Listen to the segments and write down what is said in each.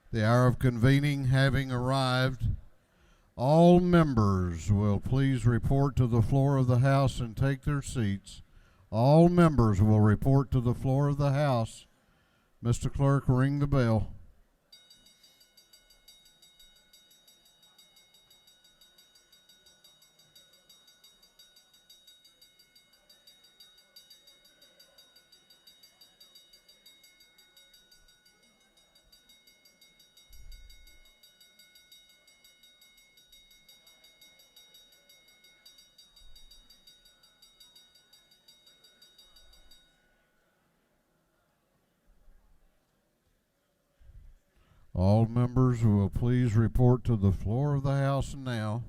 The hour of convening having arrived, all members will please report to the floor of the House and take their seats. All members will report to the floor of the House. Mr. Clerk, ring the bell. All members will please report to the floor of the House now.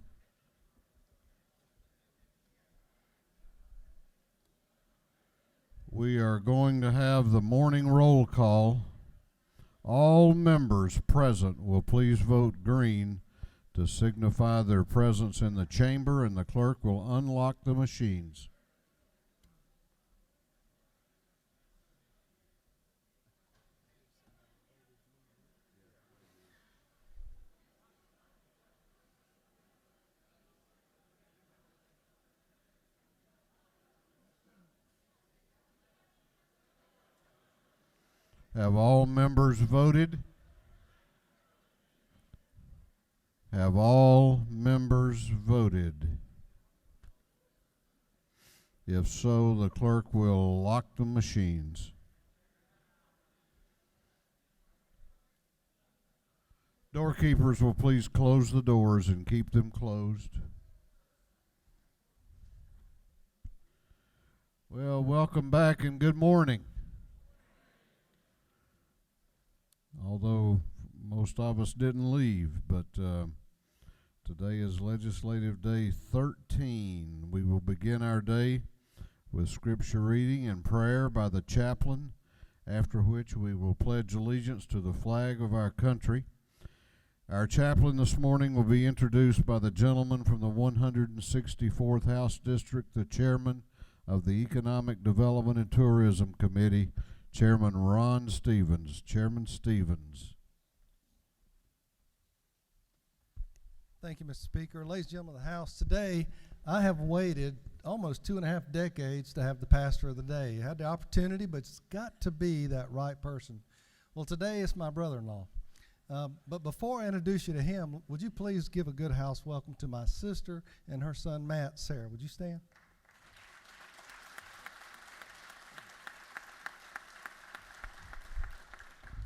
We are going to have the morning roll call. All members present will please vote green to signify their presence in the chamber, and the clerk will unlock the machines. Have all members voted? Have all members voted? If so, the clerk will lock the machines. Doorkeepers will please close the doors and keep them closed. Well, welcome back and good morning. Although most of us didn't leave, but today is Legislative Day 13. We will begin our day with scripture reading and prayer by the chaplain, after which we will pledge allegiance to the flag of our country. Our chaplain this morning will be introduced by the gentleman from the 164th House District, the chairman of the Economic Development and Tourism Committee, Chairman Ron Stevens. Chairman Stevens. Thank you, Mr. Speaker. Ladies and gentlemen of the House, today I have waited almost 2.5 decades to have the pastor of the day. I had the opportunity, but it's got to be that right person. Well, today it's my brother-in-law. But before I introduce you to him, would you please give a good house welcome to my sister and her son, Matt. Sarah, would you stand?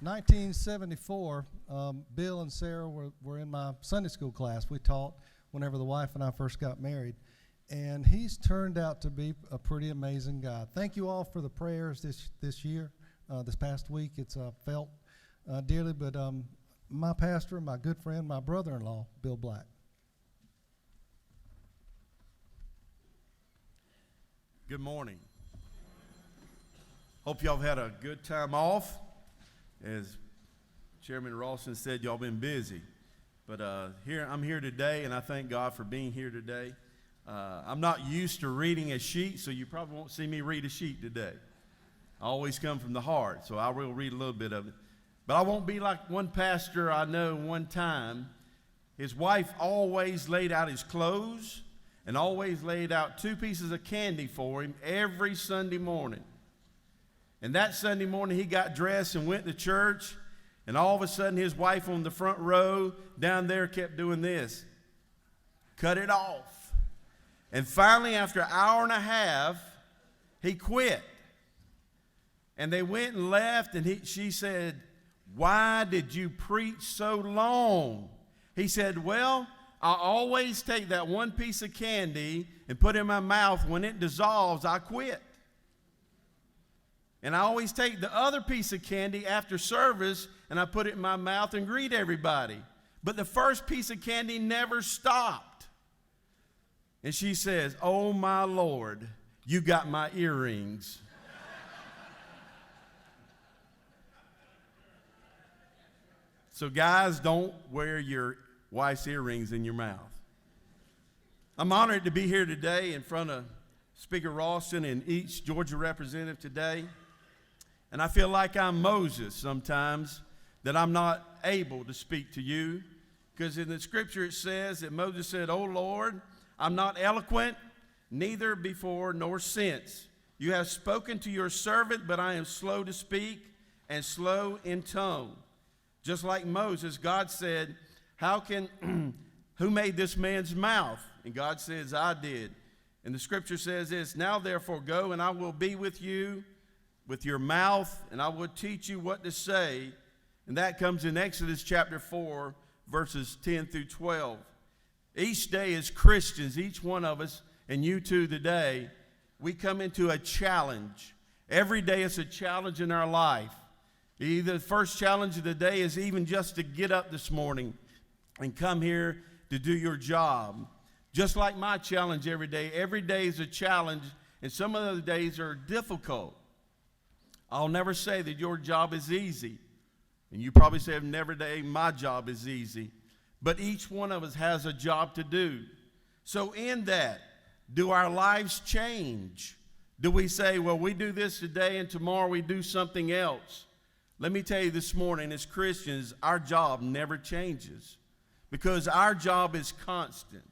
1974, Bill and Sarah were in my Sunday school class. We taught whenever the wife and I first got married. And he's turned out to be a pretty amazing guy. Thank you all for the prayers this year, this past week. It's felt dearly, but my pastor, my good friend, my brother-in-law, Bill Black. Good morning. Hope y'all have had a good time off. As Chairman Rawson said, y'all been busy. But I'm here today, and I thank God for being here today. I'm not used to reading a sheet, so you probably won't see me read a sheet today. I always come from the heart, so I will read a little bit of it. But I won't be like one pastor I know one time. His wife always laid out his clothes and always laid out 2 pieces of candy for him every Sunday morning. And that Sunday morning, he got dressed and went to church, and all of a sudden, his wife on the front row down there kept doing this. Cut it off. And finally, after an hour and a half, he quit. And they went and left, and she said, "Why did you preach so long?" He said, "Well, I always take that 1 piece of candy and put it in my mouth. When it dissolves, I quit. And I always take the other piece of candy after service and I put it in my mouth and greet everybody. But the first piece of candy never stopped." And she says, "Oh my Lord, you got my earrings." So guys, don't wear your wife's earrings in your mouth. I'm honored to be here today in front of Speaker Rawson and each Georgia representative today. And I feel like I'm Moses sometimes, that I'm not able to speak to you, because in the scripture it says that Moses said, "O Lord, I'm not eloquent, neither before nor since. You have spoken to your servant, but I am slow to speak and slow in tongue." Just like Moses, God said, who made this man's mouth? And God says, "I did." And the scripture says this, "Now therefore go, and I will be with you with your mouth, and I will teach you what to say." And that comes in Exodus chapter 4, verses 10 through 12. Each day as Christians, each one of us, and you too today, we come into a challenge. Every day is a challenge in our life. Either the first challenge of the day is even just to get up this morning and come here to do your job. Just like my challenge every day is a challenge, and some of the days are difficult. I'll never say that your job is easy, and you probably say every day my job is easy, but each one of us has a job to do. So in that, do our lives change? Do we say, well, we do this today and tomorrow we do something else? Let me tell you this morning, as Christians, our job never changes, because our job is constant.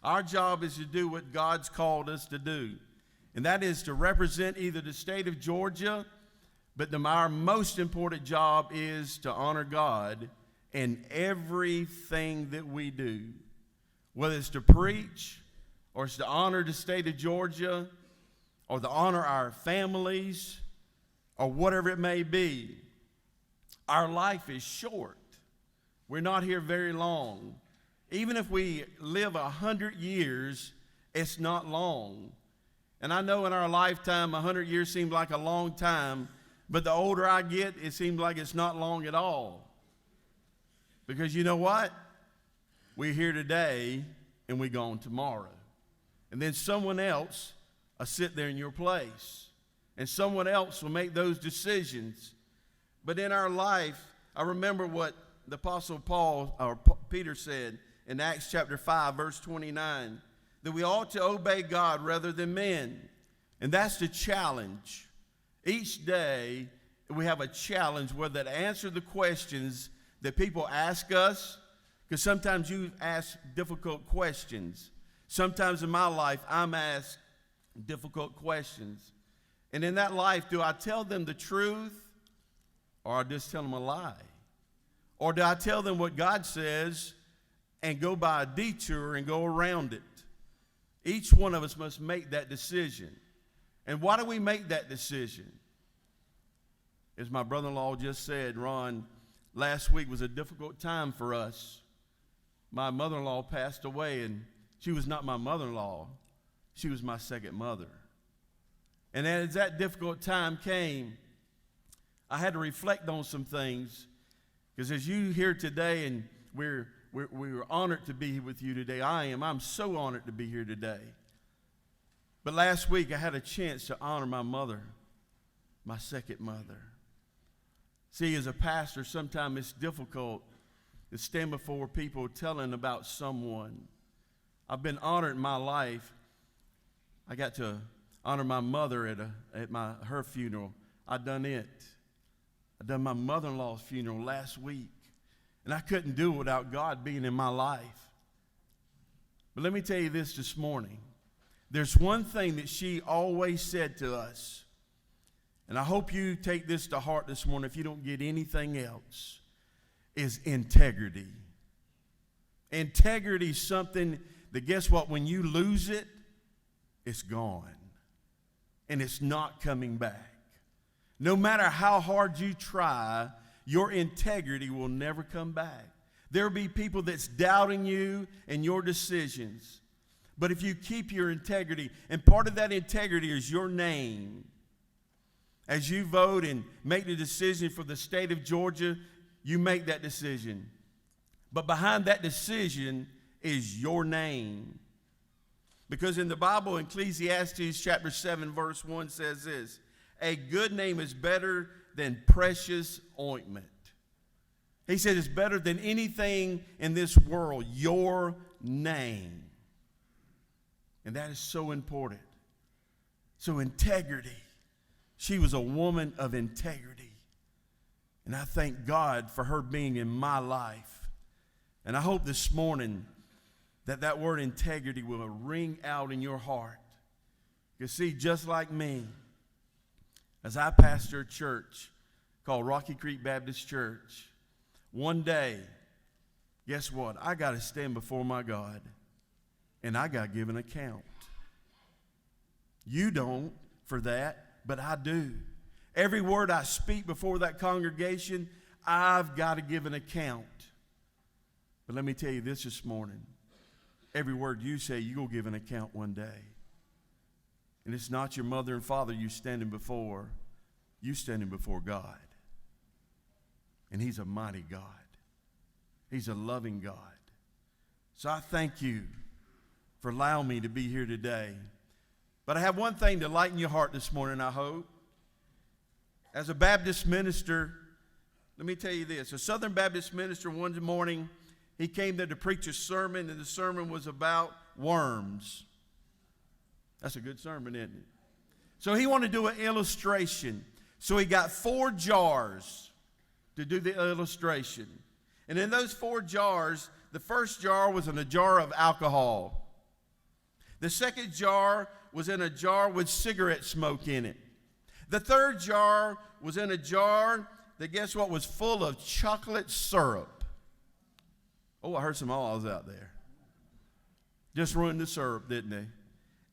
Our job is to do what God's called us to do, and that is to represent either the state of Georgia, but our most important job is to honor God in everything that we do, whether it's to preach, or it's to honor the state of Georgia, or to honor our families, or whatever it may be. Our life is short. We're not here very long. Even if we live 100 years, it's not long. And I know in our lifetime, 100 years seems like a long time, but the older I get, it seems like it's not long at all. Because you know what? We're here today, and we're gone tomorrow. And then someone else will sit there in your place, and someone else will make those decisions. But in our life, I remember what the Apostle Peter said in Acts chapter 5, verse 29, that we ought to obey God rather than men. And that's the challenge. Each day, we have a challenge whether to answer the questions that people ask us, because sometimes you ask difficult questions. Sometimes in my life, I'm asked difficult questions. And in that life, do I tell them the truth, or I just tell them a lie? Or do I tell them what God says and go by a detour and go around it? Each one of us must make that decision. And why do we make that decision? As my brother-in-law just said, Ron, last week was a difficult time for us. My mother-in-law passed away, and she was not my mother-in-law. She was my second mother. And as that difficult time came, I had to reflect on some things, because as you here today, and we're honored to be here with you today. I'm so honored to be here today. But last week I had a chance to honor my mother, my second mother. See, as a pastor, sometimes it's difficult to stand before people telling about someone. I've been honored in my life. I got to honor my mother at her funeral. I done it. I done my mother-in-law's funeral last week, and I couldn't do it without God being in my life. But let me tell you this morning. There's one thing that she always said to us, and I hope you take this to heart this morning if you don't get anything else, is integrity. Integrity is something that, guess what, when you lose it, it's gone, and it's not coming back. No matter how hard you try, your integrity will never come back. There will be people that's doubting you and your decisions. But if you keep your integrity, and part of that integrity is your name. As you vote and make the decision for the state of Georgia, you make that decision. But behind that decision is your name. Because in the Bible, Ecclesiastes chapter 7, verse 1 says this, "A good name is better than precious ointment." He said it's better than anything in this world, your name. And that is so important. So integrity. She was a woman of integrity. And I thank God for her being in my life. And I hope this morning that word integrity will ring out in your heart. You see, just like me, as I pastor a church called Rocky Creek Baptist Church, one day, guess what? I got to stand before my God, and I got to give an account. You don't for that, but I do. Every word I speak before that congregation, I've got to give an account. But let me tell you this morning. Every word you say, you're going to give an account one day. And it's not your mother and father you're standing before. You're standing before God. And He's a mighty God. He's a loving God. So I thank you for allowing me to be here today. But I have one thing to lighten your heart this morning, I hope. As a Baptist minister, let me tell you this. A Southern Baptist minister one morning, he came there to preach a sermon, and the sermon was about worms. That's a good sermon, isn't it? So he wanted to do an illustration. So he got 4 jars to do the illustration. And in those 4 jars, the first jar was in a jar of alcohol. The second jar was in a jar with cigarette smoke in it. The third jar was in a jar that, guess what, was full of chocolate syrup. Oh, I heard some awls out there. Just ruined the syrup, didn't they?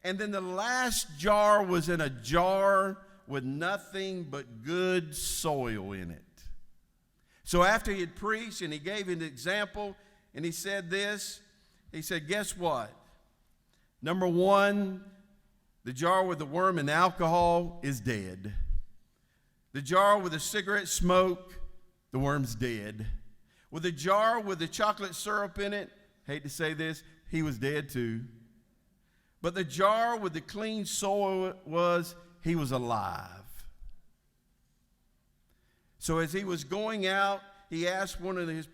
And then the last jar was in a jar with nothing but good soil in it. So after he had preached and he gave an example and he said this, he said, guess what? Number 1, the jar with the worm and the alcohol is dead. The jar with the cigarette smoke, the worm's dead. With the jar with the chocolate syrup in it, hate to say this, he was dead too. But the jar with the clean soil he was alive. So as he was going out, he asked one of his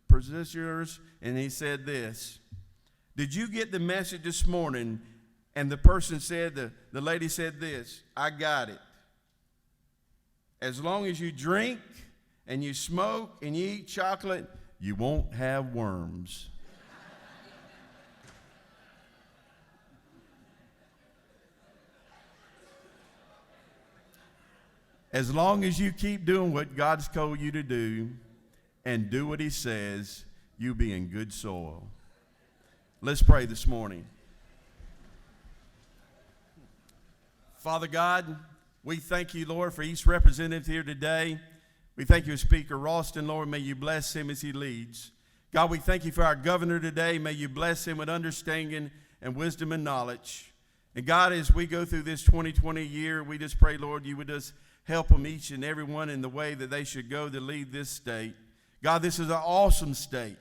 parishioners, and he said this, did you get the message this morning? And the person said, the lady said this, I got it. As long as you drink and you smoke and you eat chocolate, you won't have worms. As long as you keep doing what God's told you to do and do what He says, you'll be in good soil. Let's pray this morning. Father God, we thank you, Lord, for each representative here today. We thank you for Speaker Ralston, Lord. May you bless him as he leads. God, we thank you for our governor today. May you bless him with understanding and wisdom and knowledge. And God, as we go through this 2020 year, we just pray, Lord, you would just help them each and every one in the way that they should go to lead this state. God, this is an awesome state.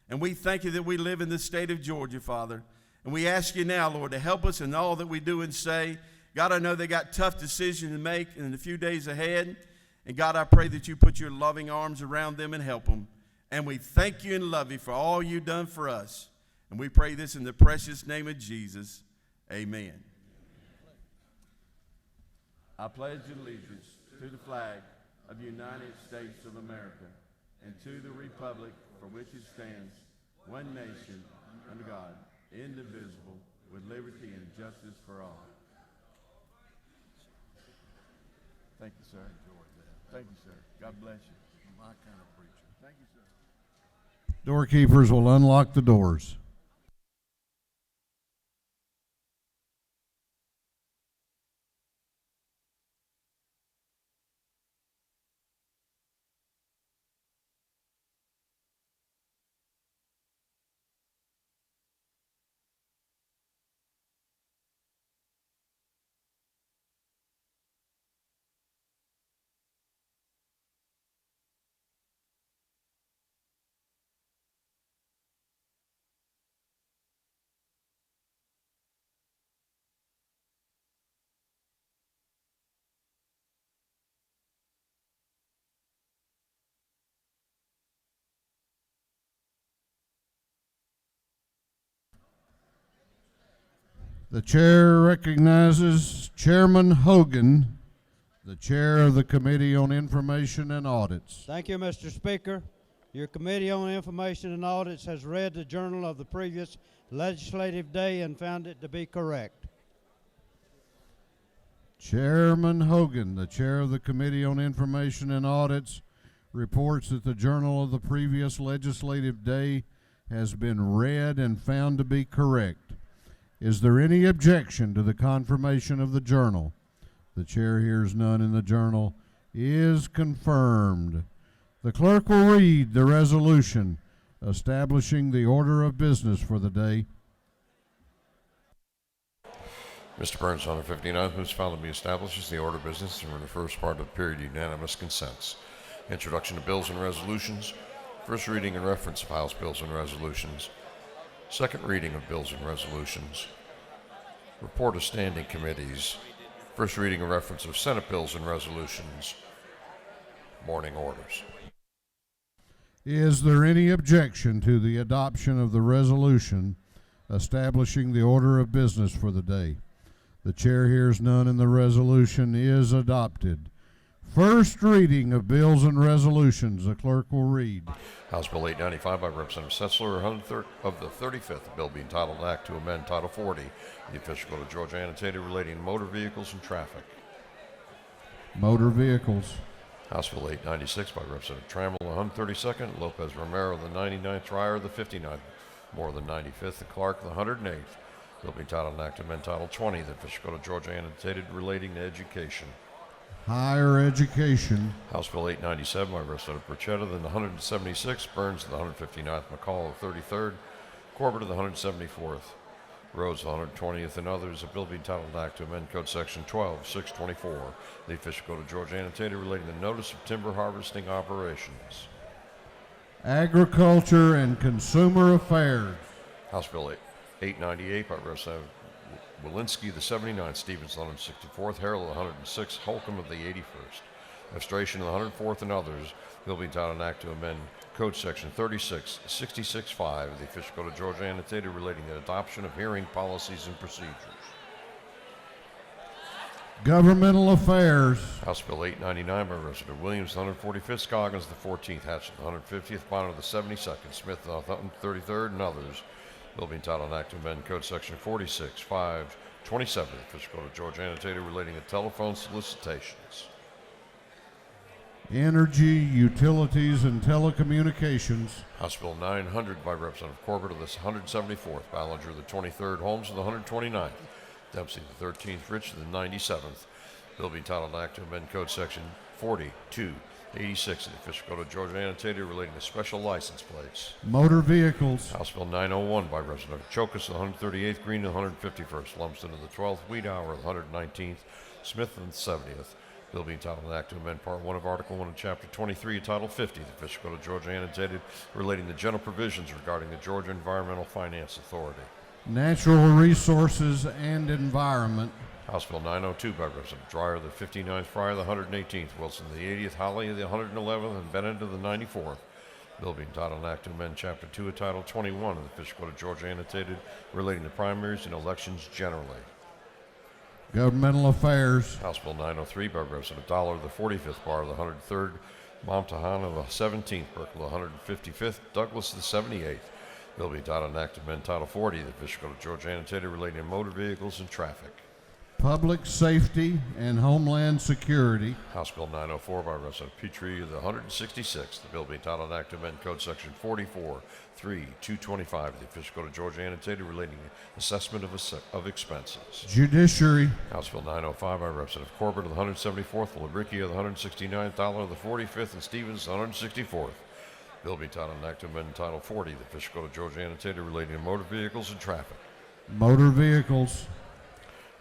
And we thank you that we live in the state of Georgia, Father. And we ask you now, Lord, to help us in all that we do and say. God, I know they got tough decisions to make in the few days ahead. And God, I pray that you put your loving arms around them and help them. And we thank you and love you for all you've done for us. And we pray this in the precious name of Jesus. Amen. I pledge allegiance to the flag of the United States of America and to the republic for which it stands, one nation, under God, indivisible, with liberty and justice for all. Thank you, sir. Thank you, sir. God bless you. My kind of preacher. Thank you, sir. Doorkeepers will unlock the doors. The chair recognizes Chairman Hogan, The chair of the Committee on Information and Audits. Thank you, Mr. Speaker. Your Committee on Information and Audits has read the journal of the previous legislative day and found it to be correct. Chairman Hogan, the chair of the Committee on Information and Audits, reports that the journal of the previous legislative day has been read and found to be correct. Is there any objection to the confirmation of the journal? The chair hears none, and the journal is confirmed. The clerk will read the resolution establishing the order of business for the day. Mr. Burns, on the 59th, moves found to be established as the order of business and for the first part of the period unanimous consents. Introduction to bills and resolutions. First reading and reference of House bills and resolutions. Second reading of bills and resolutions. Report of standing committees. First reading and reference of Senate bills and resolutions. Morning orders. Is there any objection to the adoption of the resolution establishing the order of business for the day? The chair hears none, and the resolution is adopted. First reading of bills and resolutions. The clerk will read. House Bill 895 by Representative Setzler of the 35th, a bill being titled Act to amend Title 40, the official code of Georgia annotated relating to motor vehicles and traffic. Motor vehicles. House Bill 896 by Representative Trammell, the 132nd, Lopez Romero, the 99th, Trier, the 59th, Moore, the 95th, and Clark, the 108th. Bill being titled Act to amend Title 20, the official code of Georgia annotated relating to education. Higher education. House Bill 897 by Representative Perchetta, the 176th, Burns, the 159th, McCall, the 33rd, Corbett, the 174th, Rhodes, the 120th, and others. A bill being titled Act to amend Code Section 12-624, the official code of Georgia annotated relating to notice of timber harvesting operations. Agriculture and Consumer Affairs. House Bill 898 by Representative Walensky, the 79th, Stevens, the 164th, Harrell, the 106th, Holcomb of the 81st, Administration, the 104th, and others. Bill being titled an act to amend Code Section 3666.5, the official code of Georgia annotated relating to adoption of hearing policies and procedures. Governmental Affairs. House Bill 899 by Representative Williams, the 145th, Scoggins, the 14th, Hatchett, the 150th, Bonner, the 72nd, Smith, the 133rd, and others. Bill being titled an act to amend Code Section 46.527, the official code of Georgia annotated relating to telephone solicitations. Energy, Utilities, and Telecommunications. House Bill 900 by Representative Corbett of the 174th, Ballinger the 23rd, Holmes of the 129th, Dempsey the 13th, Rich the 97th. Bill being titled Act to amend Code Section 4286 of the official code of Georgia annotated relating to special license plates. Motor Vehicles. House Bill 901 by Representative Chokas of the 138th, Green of the 151st, Lumsden of the 12th, Wiedauer of the 119th, Smith of the 70th. Bill being titled an act to amend Part 1 of Article 1 of Chapter 23 of Title 50 of the official code of Georgia annotated relating to general provisions regarding the Georgia Environmental Finance Authority. Natural Resources and Environment. House Bill 902 by Representative Dreyer of the 59th, Fryer of the 118th, Wilson of the 80th, Holly of the 111th, and Bennett of the 94th. Bill being titled an act to amend Chapter 2 of Title 21 of the official code of Georgia annotated relating to primaries and elections generally. Governmental Affairs. House Bill 903 by Representative Dollar of the 45th, Barr of the 103rd, Momtahan of the 17th, Burkle of the 155th, Douglas of the 78th. Bill being titled an act to amend Title 40 of the official code of Georgia annotated relating to motor vehicles and traffic. Public Safety and Homeland Security. House Bill 904 by Representative Petrie of the 166th. The bill being titled an act to amend Code Section 44.3.225 of the official code of Georgia annotated relating to assessment of expenses. Judiciary. House Bill 905 by Representative Corbett of the 174th, Labricki of the 169th, Dollar of the 45th, and Stevens of the 164th. Bill being titled an act to amend Title 40 of the official code of Georgia annotated relating to motor vehicles and traffic. Motor Vehicles.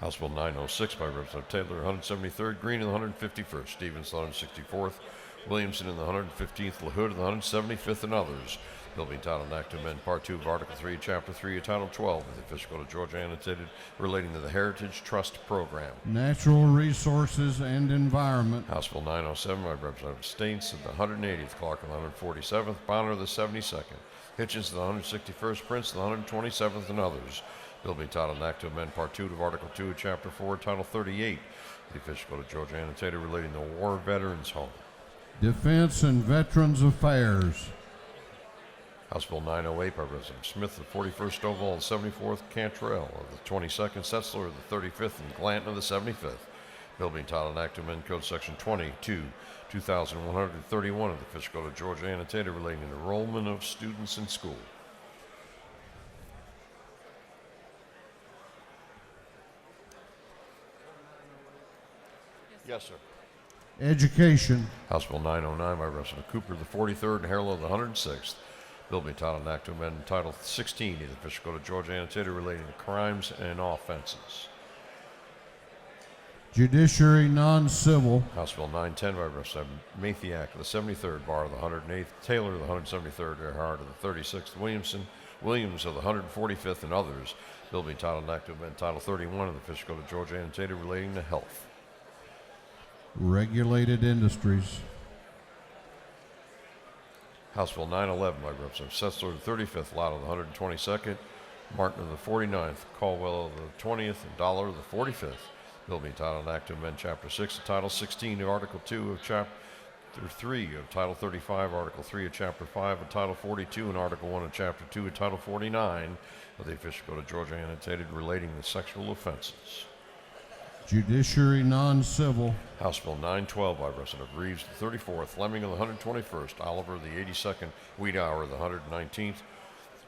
House Bill 906 by Representative Taylor, 173rd, Green, and the 151st, Stevens, the 164th, Williamson, and the 115th, LaHood, and the 175th, and others. Bill being titled an act to amend Part 2 of Article 3, Chapter 3 of Title 12 of the official code of Georgia annotated relating to the Heritage Trust Program. Natural Resources and Environment. House Bill 907 by Representative Staines of the 180th, Clark of the 147th, Bonner of the 72nd, Hitchens of the 161st, Prince of the 127th, and others. Bill being titled an act to amend Part 2 of Article 2 of Chapter 4, Title 38 The official go to Georgia Annotated relating to War Veterans Home. Defense and Veterans Affairs. House Bill 908 by Representative Smith of the 41st Oval and 74th, Cantrell of the 22nd, Setzler of the 35th, and Glanton of the 75th. Bill being titled an act to amend Code Section 22, 2131 of the official code of Georgia Annotated relating to enrollment of students in school. Yes, sir. Education. House Bill 909 by Representative Cooper of the 43rd and Harrell of the 106th. Bill being titled an act to amend Title 16 of the official code of Georgia Annotated relating to crimes and offenses. Judiciary non-civil. House Bill 910 by Representative Mathiak of the 73rd, Barr of the 108th, Taylor of the 173rd, Earhart of the 36th, Williams of the 145th, and others. Bill being titled an act to amend Title 31 of the official code of Georgia Annotated relating to health. Regulated industries. House Bill 911 by Representative Setzler of the 35th, Lott of the 122nd, Martin of the 49th, Caldwell of the 20th, and Dollar of the 45th. Bill being titled an act to amend Chapter 6 of Title 16 of Article 2 of Chapter 3 of Title 35, Article 3 of Chapter 5 of Title 42, and Article 1 of Chapter 2 of Title 49 of the official code of Georgia Annotated relating to sexual offenses. Judiciary non-civil. House Bill 912 by Representative Reeves of the 34th, Fleming of the 121st, Oliver of the 82nd, Wiedauer of the 119th,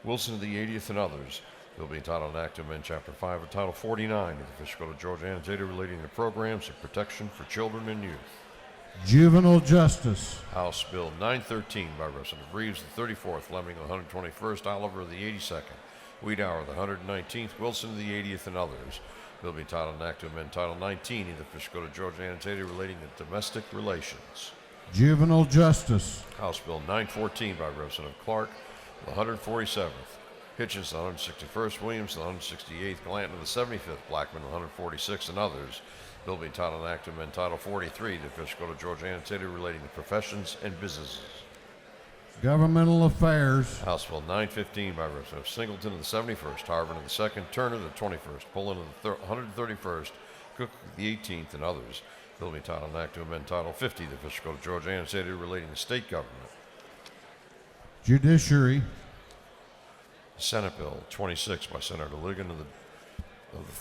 Wilson of the 80th, and others. Bill being titled an act to amend Chapter 5 of Title 49 of the official code of Georgia Annotated relating to programs of protection for children and youth. Juvenile justice. House Bill 913 by Representative Reeves of the 34th, Fleming of the 121st, Oliver of the 82nd, Wiedauer of the 119th, Wilson of the 80th, and others. Bill being titled an act to amend Title 19 of the official code of Georgia Annotated relating to domestic relations. Juvenile justice. House Bill 914 by Representative Clark, the 147th, Hitchens, the 161st, Williams, the 168th, Glanton, the 75th, Blackman, the 146th, and others. Bill being titled an act to amend Title 43 of the official code of Georgia Annotated relating to professions and businesses. Governmental affairs. House Bill 915 by Representative Singleton of the 71st, Harvin of the 2nd, Turner of the 21st, Pullen of the 131st, Cook of the 18th, and others. Bill being titled an act to amend Title 50 of the official code of Georgia Annotated relating to state government. Judiciary. Senate Bill 26 by Senator Ligon of the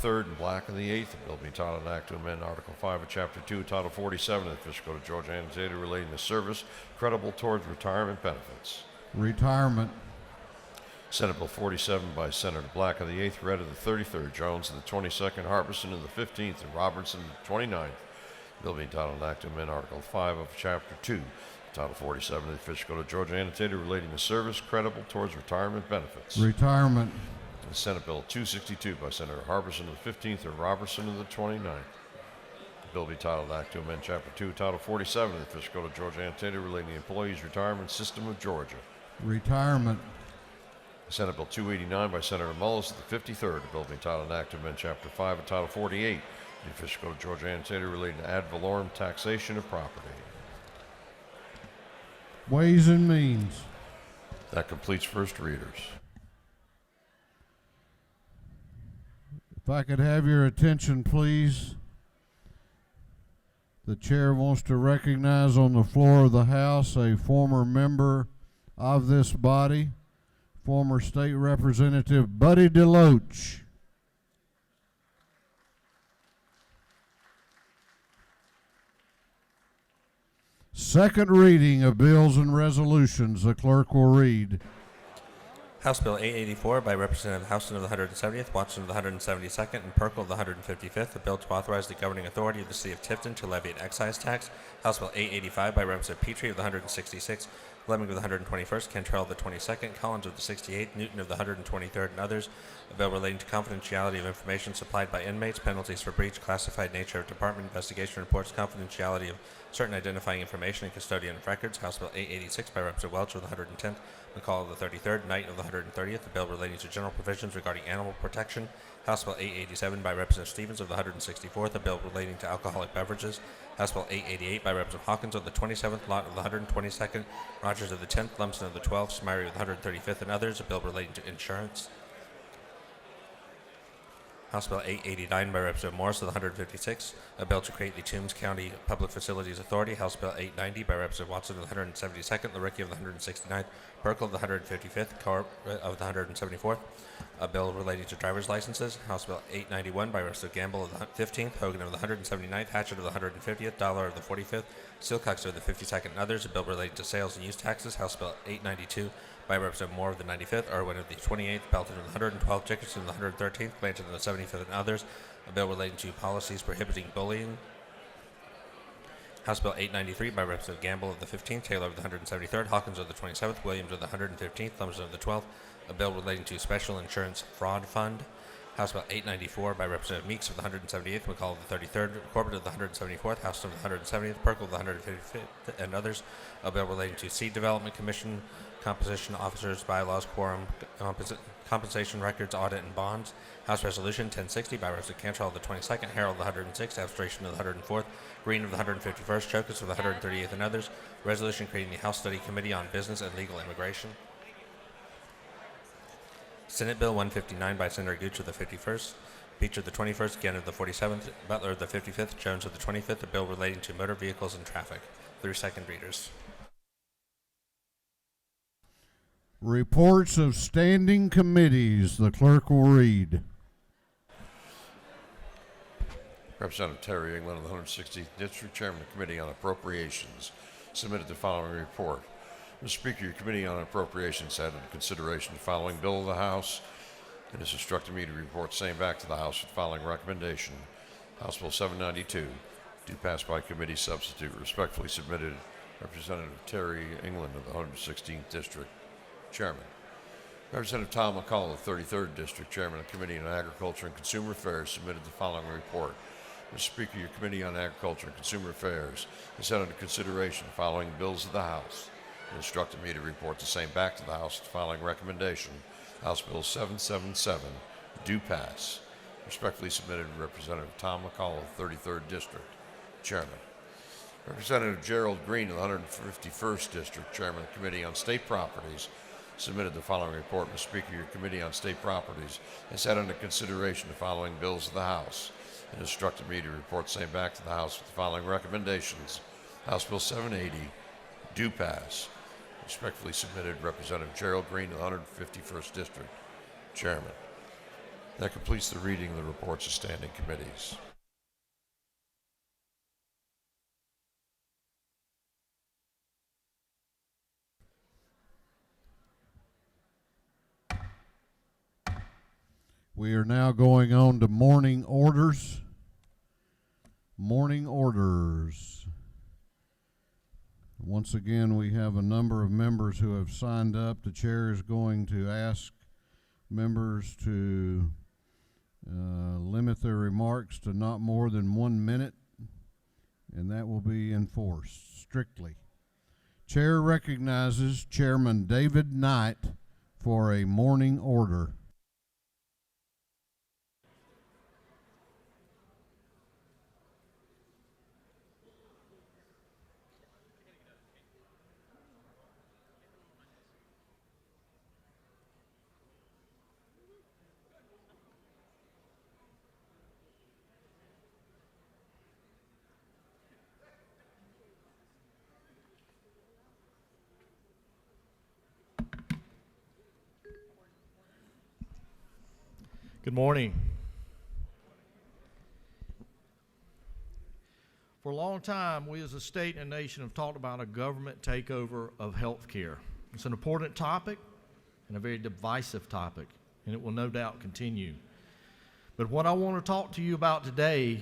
3rd and Black of the 8th. A bill being titled an act to amend Article 5 of Chapter 2, Title 47 of the official code of Georgia Annotated relating to service credible towards retirement benefits. Retirement. Senate Bill 47 by Senator Black of the 8th, Red of the 33rd, Jones of the 22nd, Harbison of the 15th, and Robertson of the 29th. Bill being titled an act to amend Article 5 of Chapter 2, Title 47 of the official code of Georgia Annotated relating to service credible towards retirement benefits. Retirement. And Senate Bill 262 by Senator Harbison of the 15th and Robertson of the 29th. The bill be titled Act to amend Chapter 2, Title 47 of the official code of Georgia Annotated relating to the Employees Retirement System of Georgia. Retirement. Senate Bill 289 by Senator Mullis of the 53rd. The bill be titled Act to amend Chapter 5 of Title 48 of the official code of Georgia Annotated relating to ad valorem taxation of property. Ways and means. That completes first readers. If I could have your attention, please. The chair wants to recognize on the floor of the House a former member of this body, former State Representative Buddy DeLoach. Second reading of bills and resolutions. The clerk will read. House Bill 884 by Representative Houston of the 170th, Watson of the 172nd, and Perkle of the 155th, a bill to authorize the governing authority of the City of Tifton to levy an excise tax. House Bill 885 by Representative Petrie of the 166th, Fleming of the 121st, Cantrell of the 22nd, Collins of the 68th, Newton of the 123rd, and others. A bill relating to confidentiality of information supplied by inmates, penalties for breach, classified nature of department investigation reports, confidentiality of certain identifying information, and custodian of records. House Bill 886 by Representative Welch of the 110th, McCall of the 33rd, Knight of the 130th, a bill relating to general provisions regarding animal protection. House Bill 887 by Representative Stevens of the 164th, a bill relating to alcoholic beverages. House Bill 888 by Representative Hawkins of the 27th, Lott of the 122nd, Rogers of the 10th, Lumpson of the 12th, Smyrie of the 135th, and others, a bill relating to insurance. House Bill 889 by Representative Morris of the 156th, a bill to create the Toombs County Public Facilities Authority. House Bill 890 by Representative Watson of the 172nd, LaRicki of the 169th, Perkle of the 155th, Carp of the 174th, a bill relating to driver's licenses. House Bill 891 by Representative Gamble of the 15th, Hogan of the 179th, Hatchett of the 150th, Dollar of the 45th, Silcox of the 52nd, and others. A bill relating to sales and use taxes. House Bill 892 by Representative Moore of the 95th, Irwin of the 28th, Belton of the 112th, Dickerson of the 113th, Blanchard of the 75th, and others. A bill relating to policies prohibiting bullying. House Bill 893 by Representative Gamble of the 15th, Taylor of the 173rd, Hawkins of the 27th, Williams of the 115th, Lumsden of the 12th. A bill relating to special insurance fraud fund. House Bill 894 by Representative Meeks of the 178th, McCall of the 33rd, Corbett of the 174th, House of the 170th, Perkle of the 155th, and others. A bill relating to Seed Development Commission, composition, officers, bylaws, quorum, compensation records, audit, and bonds. House Resolution 1060 by Representative Cantrell of the 22nd, Harold of the 106th, Abstration of the 104th, Green of the 151st, Chokus of the 138th, and others. Resolution creating the House Study Committee on Business and Legal Immigration. Senate Bill 159 by Senator Gooch of the 51st, Beecher of the 21st, Gannon of the 47th, Butler of the 55th, Jones of the 25th, a bill relating to motor vehicles and traffic. Through second readers. Reports of standing committees. The clerk will read. Representative Terry England of the 116th District, Chairman of the Committee on Appropriations, submitted the following report. Mr. Speaker, your Committee on Appropriations had in consideration the following bill of the House and has instructed me to report same back to the House with the following recommendation. House Bill 792, due pass by committee substitute, respectfully submitted Representative Terry England of the 116th District, Chairman. Representative Tom McCall of the 33rd District, Chairman of the Committee on Agriculture and Consumer Affairs, submitted the following report. Mr. Speaker, your Committee on Agriculture and Consumer Affairs has had under consideration the following bills of the House and instructed me to report the same back to the House with the following recommendation. House Bill 777, due pass. Respectfully submitted Representative Tom McCall of the 33rd District, Chairman. Representative Gerald Green of the 151st District, Chairman of the Committee on State Properties, submitted the following report. Mr. Speaker, your Committee on State Properties has had under consideration the following bills of the House and instructed me to report the same back to the House with the following recommendations. House Bill 780, due pass. Respectfully submitted Representative Gerald Green of the 151st District, Chairman. That completes the reading of the reports of standing committees. We are now going on to morning orders. Morning orders. Once again, we have a number of members who have signed up. The chair is going to ask members to limit their remarks to not more than 1 minute, and that will be enforced strictly. Chair recognizes Chairman David Knight for a morning order. Good morning. For a long time, we as a state and a nation have talked about a government takeover of health care. It's an important topic and a very divisive topic, and it will no doubt continue. But what I want to talk to you about today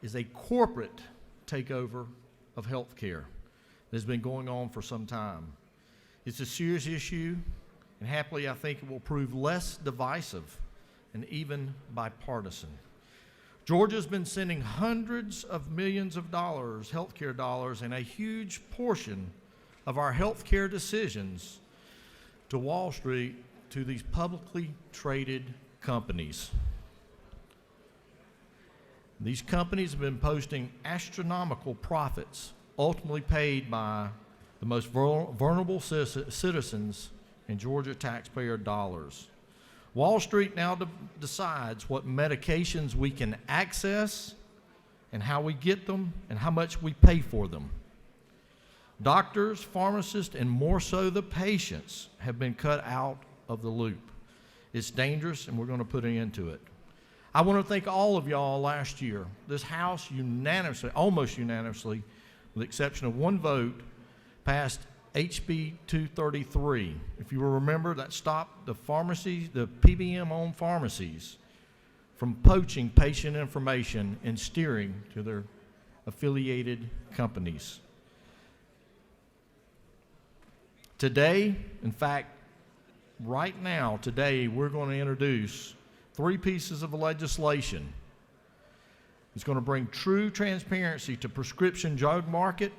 is a corporate takeover of health care that has been going on for some time. It's a serious issue, and happily I think it will prove less divisive and even bipartisan. Georgia's been sending hundreds of millions of dollars, healthcare dollars, and a huge portion of our healthcare decisions to Wall Street, to these publicly traded companies. These companies have been posting astronomical profits, ultimately paid by the most vulnerable citizens in Georgia taxpayer dollars. Wall Street now decides what medications we can access and how we get them and how much we pay for them. Doctors, pharmacists, and more so the patients have been cut out of the loop. It's dangerous, and we're going to put an end to it. I want to thank all of y'all last year. This House unanimously, almost unanimously, with the exception of one vote, passed HB 233. If you will remember, that stopped the pharmacies, the PBM-owned pharmacies, from poaching patient information and steering to their affiliated companies. Today, in fact, right now, today, we're going to introduce 3 pieces of legislation. It's going to bring true transparency to prescription drug market,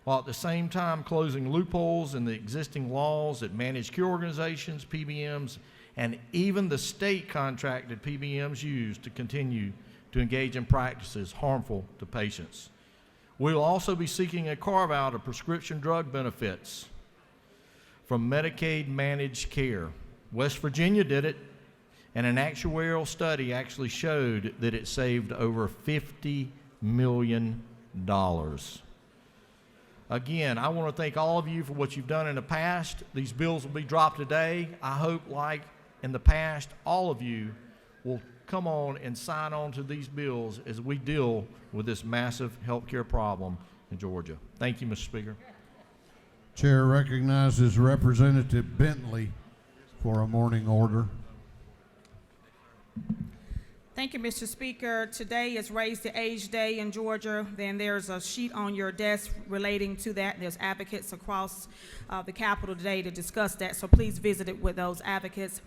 while at the same time closing loopholes in the existing laws that managed care organizations, PBMs, and even the state contracted PBMs use to continue to engage in practices harmful to patients. We'll also be seeking a carve-out of prescription drug benefits from Medicaid managed care. West Virginia did it, and an actuarial study actually showed that it saved over $50 million. Again, I want to thank all of you for what you've done in the past. These bills will be dropped today. I hope, like in the past, all of you will come on and sign on to these bills as we deal with this massive health care problem in Georgia. Thank you, Mr. Speaker. Chair recognizes Representative Bentley for a morning order. Thank you, Mr. Speaker. Today is Raise the Age Day in Georgia. Then there's a sheet on your desk relating to that. There's advocates across the Capitol today to discuss that, so please visit it with those advocates.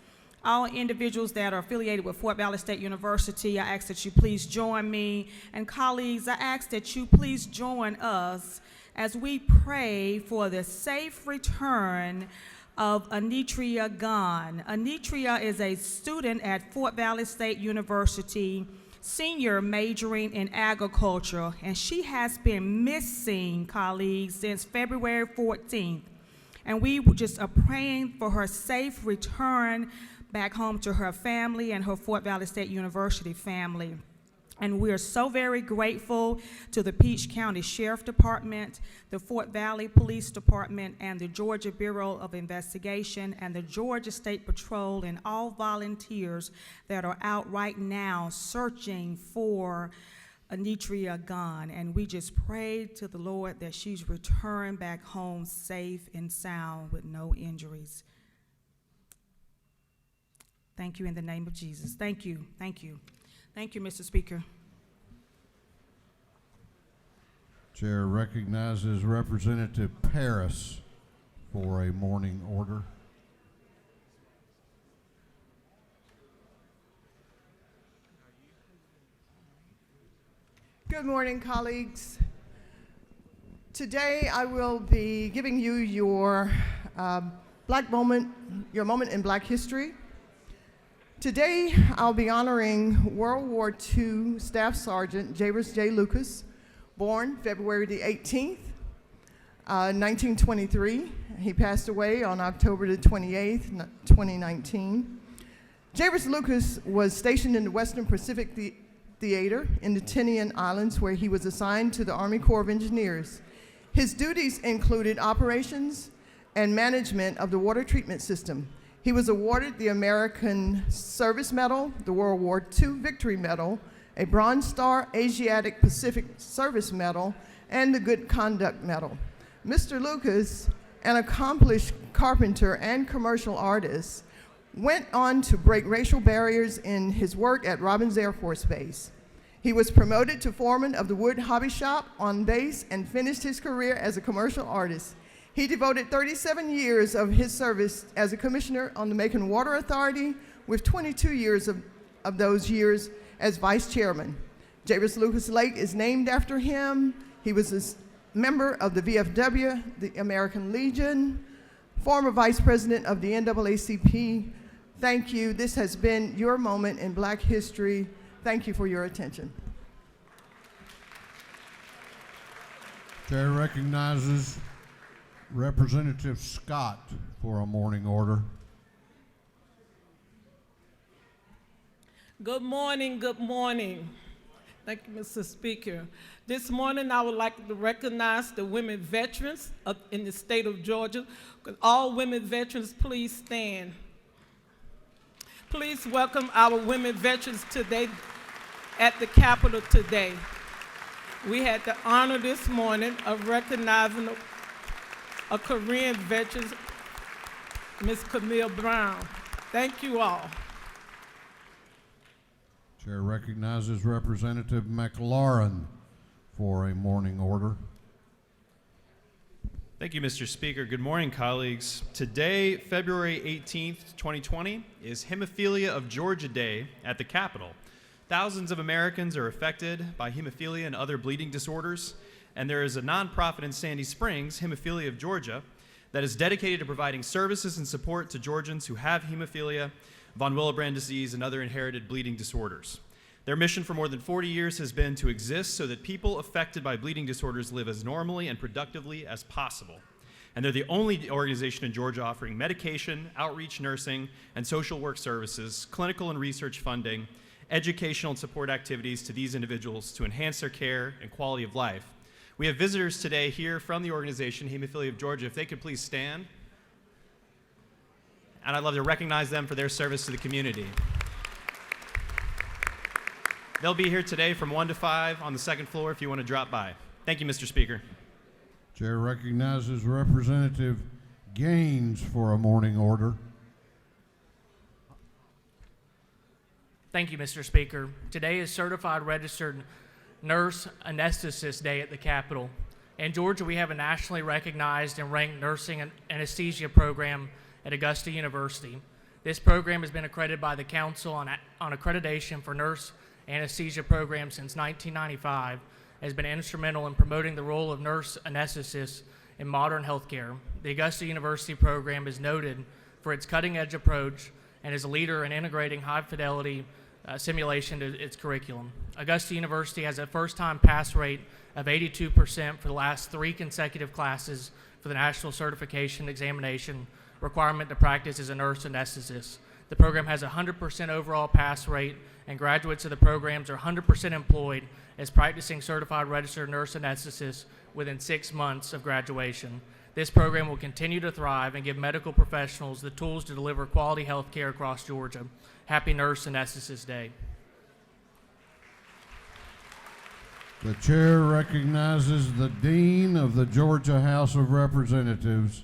All individuals that are affiliated with Fort Valley State University, I ask that you please join me. And colleagues, I ask that you please join us as we pray for the safe return of Anitria Gunn. Anitria is a student at Fort Valley State University, senior majoring in agriculture, and she has been missing, colleagues, since February 14th. And we just are praying for her safe return back home to her family and her Fort Valley State University family. And we are so very grateful to the Peach County Sheriff Department, the Fort Valley Police Department, and the Georgia Bureau of Investigation, and the Georgia State Patrol, and all volunteers that are out right now searching for Anitria Gunn. And we just pray to the Lord that she's returned back home safe and sound with no injuries. Thank you in the name of Jesus. Thank you. Thank you. Thank you, Mr. Speaker. Chair recognizes Representative Paris for a morning order. Good morning, colleagues. Today I will be giving you your moment in Black history. Today, I'll be honoring World War II Staff Sergeant Jairus J. Lucas, born February the 18th, 1923. He passed away on October the 28th, 2019. Jairus Lucas was stationed in the Western Pacific Theater in the Tinian Islands, where he was assigned to the Army Corps of Engineers. His duties included operations and management of the water treatment system. He was awarded the American Service Medal, the World War II Victory Medal, a Bronze Star Asiatic Pacific Service Medal, and the Good Conduct Medal. Mr. Lucas, an accomplished carpenter and commercial artist, went on to break racial barriers in his work at Robins Air Force Base. He was promoted to foreman of the Wood Hobby Shop on base and finished his career as a commercial artist. He devoted 37 years of his service as a commissioner on the Macon Water Authority, with 22 years of those years as vice chairman. Jairus Lucas Lake is named after him. He was a member of the VFW, the American Legion, former vice president of the NAACP. Thank you. This has been your moment in Black history. Thank you for your attention. Chair recognizes Representative Scott for a morning order. Good morning, good morning. Thank you, Mr. Speaker. This morning, I would like to recognize the women veterans in the state of Georgia. Could all women veterans please stand? Please welcome our women veterans today at the Capitol today. We had the honor this morning of recognizing a Korean veteran, Ms. Camille Brown. Thank you all. Chair recognizes Representative McLaurin for a morning order. Thank you, Mr. Speaker. Good morning, colleagues. Today, February 18th, 2020, is Hemophilia of Georgia Day at the Capitol. Thousands of Americans are affected by hemophilia and other bleeding disorders, and there is a nonprofit in Sandy Springs, Hemophilia of Georgia, that is dedicated to providing services and support to Georgians who have hemophilia, von Willebrand disease, and other inherited bleeding disorders. Their mission for more than 40 years has been to exist so that people affected by bleeding disorders live as normally and productively as possible. And they're the only organization in Georgia offering medication, outreach nursing, and social work services, clinical and research funding, educational and support activities to these individuals to enhance their care and quality of life. We have visitors today here from the organization, Hemophilia of Georgia. If they could please stand. And I'd love to recognize them for their service to the community. They'll be here today from 1 to 5 on the second floor if you want to drop by. Thank you, Mr. Speaker. Chair recognizes Representative Gaines for a morning order. Thank you, Mr. Speaker. Today is Certified Registered Nurse Anesthetist Day at the Capitol. In Georgia, we have a nationally recognized and ranked nursing and anesthesia program at Augusta University. This program has been accredited by the Council on Accreditation for Nurse Anesthesia Programs since 1995, has been instrumental in promoting the role of nurse anesthetists in modern healthcare. The Augusta University program is noted for its cutting-edge approach and is a leader in integrating high-fidelity simulation to its curriculum. Augusta University has a first-time pass rate of 82% for the last 3 consecutive classes for the National Certification Examination requirement to practice as a nurse anesthetist. The program has a 100% overall pass rate, and graduates of the programs are 100% employed as practicing certified registered nurse anesthetists within 6 months of graduation. This program will continue to thrive and give medical professionals the tools to deliver quality health care across Georgia. Happy Nurse Anesthetist Day. The chair recognizes the Dean of the Georgia House of Representatives,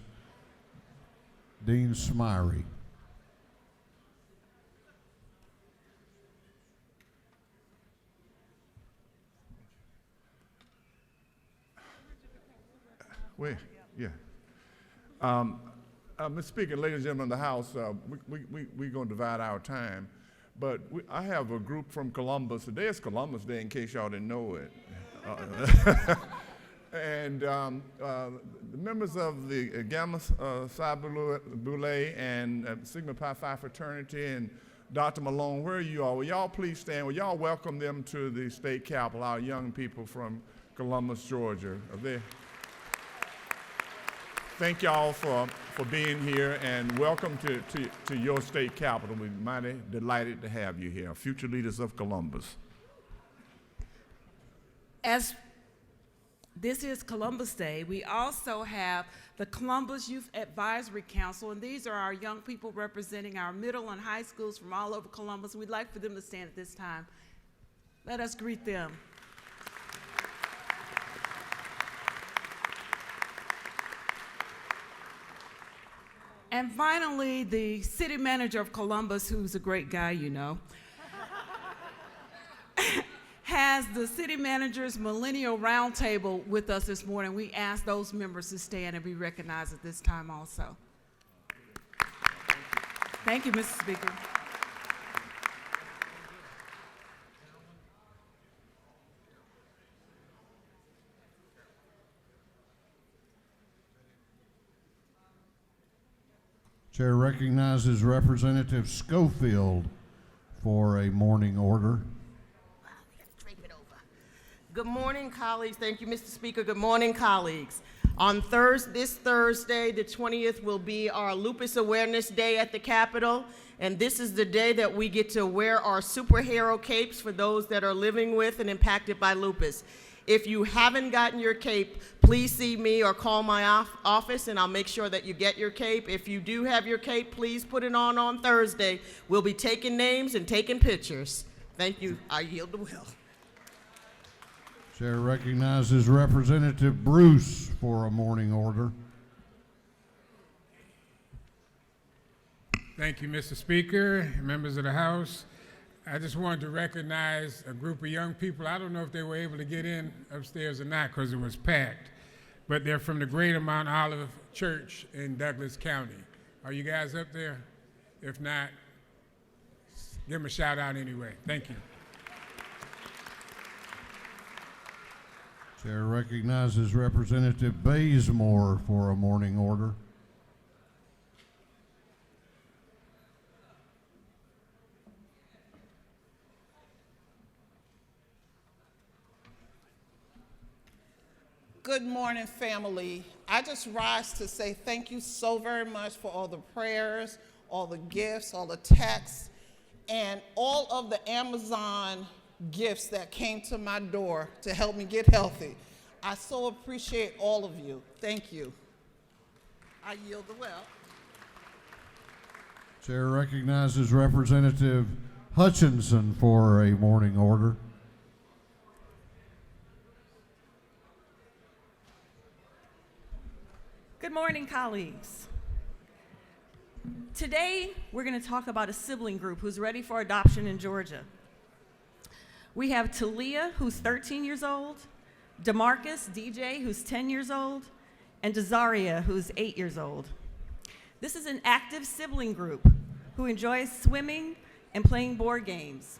Dean Smyrie. Wait, yeah. Mr. Speaker, ladies and gentlemen of the House, we're going to divide our time, but I have a group from Columbus. Today is Columbus Day, in case y'all didn't know it. And the members of the Gamma Psi Boule and Sigma Pi Phi fraternity and Dr. Malone, where are you all? Will y'all please stand? Will y'all welcome them to the state capitol, our young people from Columbus, Georgia? Are they? Thank y'all for being here, and welcome to your state capitol. We're mighty delighted to have you here, future leaders of Columbus. As this is Columbus Day, we also have the Columbus Youth Advisory Council, and these are our young people representing our middle and high schools from all over Columbus. We'd like for them to stand at this time. Let us greet them. And finally, the city manager of Columbus, who's a great guy, you know, has the city manager's millennial roundtable with us this morning. We ask those members to stand and be recognized at this time also. Thank you, Mr. Speaker. Chair recognizes Representative Schofield for a morning order. Good morning, colleagues. Thank you, Mr. Speaker. Good morning, colleagues. This Thursday, the 20th, will be our Lupus Awareness Day at the Capitol, and this is the day that we get to wear our superhero capes for those that are living with and impacted by lupus. If you haven't gotten your cape, please see me or call my office, and I'll make sure that you get your cape. If you do have your cape, please put it on Thursday. We'll be taking names and taking pictures. Thank you. I yield the will. Chair recognizes Representative Bruce for a morning order. Thank you, Mr. Speaker, members of the House. I just wanted to recognize a group of young people. I don't know if they were able to get in upstairs or not because it was packed, but they're from the Greater Mount Olive Church in Douglas County. Are you guys up there? If not, give them a shout out anyway. Thank you. Chair recognizes Representative Bazemore for a morning order. Good morning, family. I just rise to say thank you so very much for all the prayers, all the gifts, all the texts, and all of the Amazon gifts that came to my door to help me get healthy. I so appreciate all of you. Thank you. I yield the well. Chair recognizes Representative Hutchinson for a morning order. Good morning, colleagues. Today, we're going to talk about a sibling group who's ready for adoption in Georgia. We have Talia, who's 13 years old, DeMarcus, DJ, who's 10 years old, and Dezaria, who's 8 years old. This is an active sibling group who enjoys swimming and playing board games.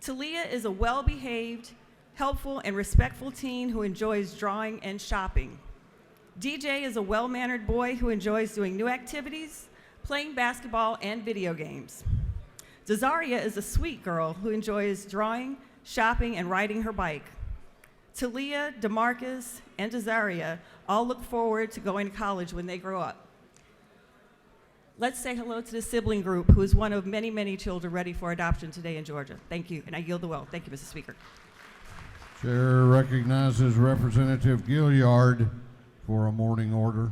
Talia is a well-behaved, helpful, and respectful teen who enjoys drawing and shopping. DJ is a well-mannered boy who enjoys doing new activities, playing basketball, and video games. Dezaria is a sweet girl who enjoys drawing, shopping, and riding her bike. Talia, DeMarcus, and Dezaria all look forward to going to college when they grow up. Let's say hello to the sibling group, who is one of many, many children ready for adoption today in Georgia. Thank you, and I yield the will. Thank you, Mr. Speaker. Chair recognizes Representative Gilliard for a morning order.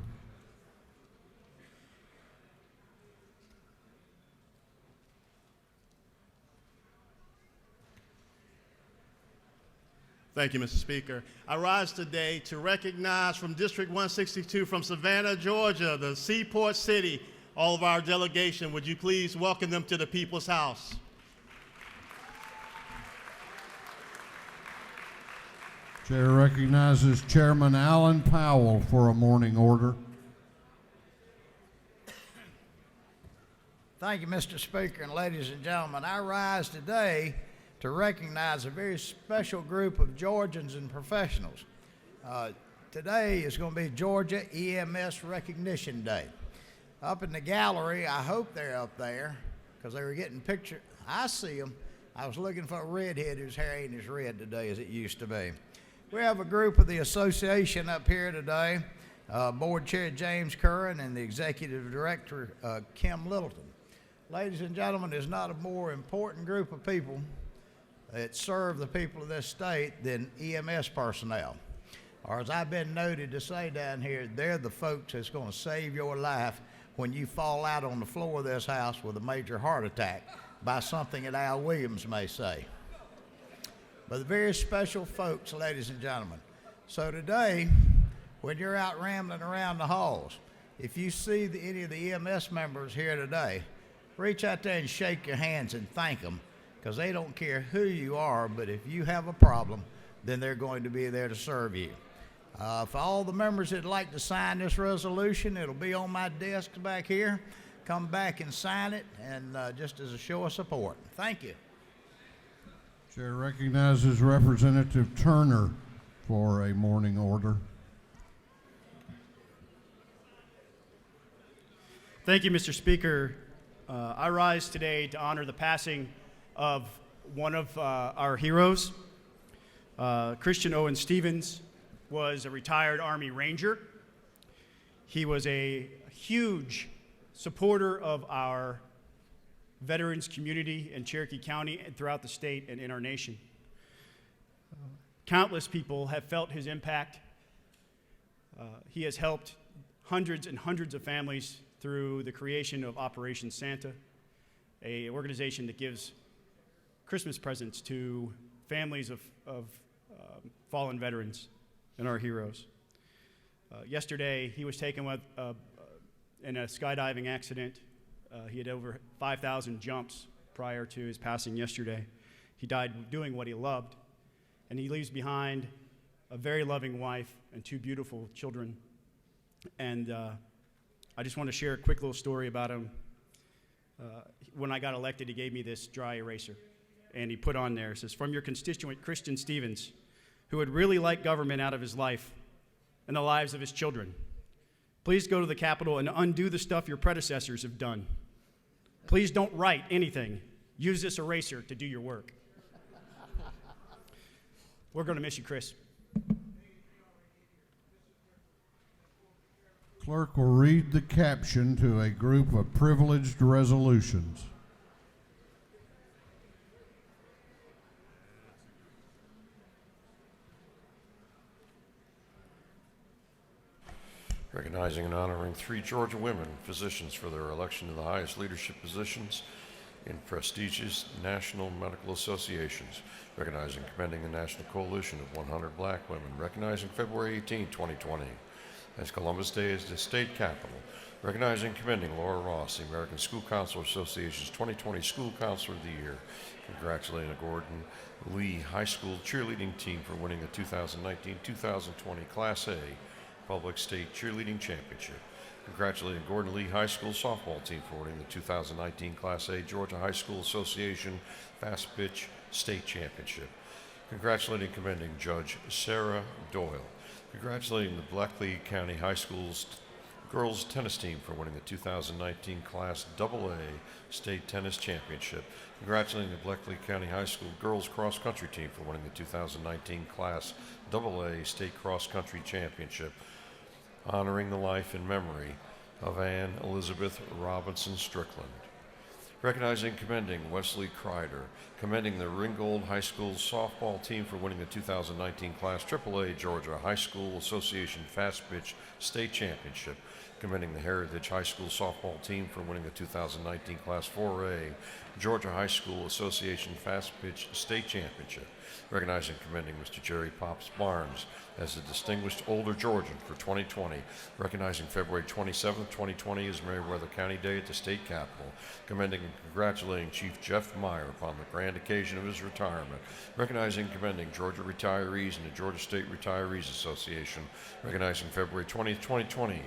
Thank you, Mr. Speaker. I rise today to recognize from District 162 from Savannah, Georgia, the Seaport City, all of our delegation. Would you please welcome them to the People's House? Chair recognizes Chairman Alan Powell for a morning order. Thank you, Mr. Speaker, and ladies and gentlemen. I rise today to recognize a very special group of Georgians and professionals. Today is going to be Georgia EMS Recognition Day. Up in the gallery, I hope they're up there, because they were getting pictures. I see them. I was looking for a redhead whose hair ain't as red today as it used to be. We have a group of the association up here today, Board Chair James Curran and the Executive Director Kim Littleton. Ladies and gentlemen, there's not a more important group of people that serve the people of this state than EMS personnel. Or as I've been noted to say down here, they're the folks that's going to save your life when you fall out on the floor of this house with a major heart attack by something that Al Williams may say. But the very special folks, ladies and gentlemen. So today, when you're out rambling around the halls, if you see any of the EMS members here today, reach out there and shake your hands and thank them, because they don't care who you are, but if you have a problem, then they're going to be there to serve you. For all the members that'd like to sign this resolution, it'll be on my desk back here. Come back and sign it, and just as a show of support. Thank you. Chair recognizes Representative Turner for a morning order. Thank you, Mr. Speaker. I rise today to honor the passing of one of our heroes. Christian Owen Stevens was a retired Army Ranger He was a huge supporter of our veterans community in Cherokee County and throughout the state and in our nation. Countless people have felt his impact. He has helped hundreds and hundreds of families through the creation of Operation Santa, an organization that gives Christmas presents to families of fallen veterans and our heroes. Yesterday, he was taken with, in a skydiving accident. He had over 5,000 jumps prior to his passing yesterday. He died doing what he loved, and he leaves behind a very loving wife and 2 beautiful children. And I just want to share a quick little story about him. When I got elected, he gave me this dry eraser, and he put on there, it says, "From your constituent Christian Stevens, who would really like government out of his life and the lives of his children. Please go to the Capitol and undo the stuff your predecessors have done. Please don't write anything. Use this eraser to do your work." We're going to miss you, Chris. Clerk will read the caption to a group of privileged resolutions. Recognizing and honoring 3 Georgia women physicians for their election to the highest leadership positions in prestigious national medical associations. Recognizing and commending the National Coalition of 100 Black Women. Recognizing February 18, 2020 as Columbus Day is the state capital. Recognizing and commending Laura Ross, the American School Counselor Association's 2020 School Counselor of the Year. Congratulating the Gordon Lee High School cheerleading team for winning the 2019-2020 Class A Public State Cheerleading Championship. Congratulating Gordon Lee High School softball team for winning the 2019 Class A Georgia High School Association Fast Pitch State Championship. Congratulating and commending Judge Sarah Doyle. Congratulating the Bleckley County High School's girls tennis team for winning the 2019 Class AA State Tennis Championship. Congratulating the Bleckley County High School girls cross country team for winning the 2019 Class AA State Cross Country Championship. Honoring the life and memory of Ann Elizabeth Robinson Strickland. Recognizing and commending Wesley Kreider. Commending the Ringgold High School softball team for winning the 2019 Class AAA Georgia High School Association Fast Pitch State Championship. Commending the Heritage High School softball team for winning the 2019 Class 4A Georgia High School Association Fast Pitch State Championship. Recognizing and commending Mr. Jerry Pops Barnes as a distinguished older Georgian for 2020. Recognizing February 27, 2020 as Meriwether County Day at the state capitol. Commending and congratulating Chief Jeff Meyer upon the grand occasion of his retirement. Recognizing and commending Georgia retirees and the Georgia State Retirees Association. Recognizing February 20, 2020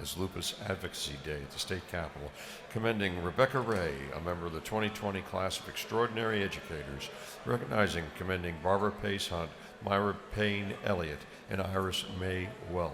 as Lupus Advocacy Day at the state capitol. Commending Rebecca Ray, a member of the 2020 class of extraordinary educators. Recognizing and commending Barbara Pace Hunt, Myra Payne Elliott, and Iris May Welsh.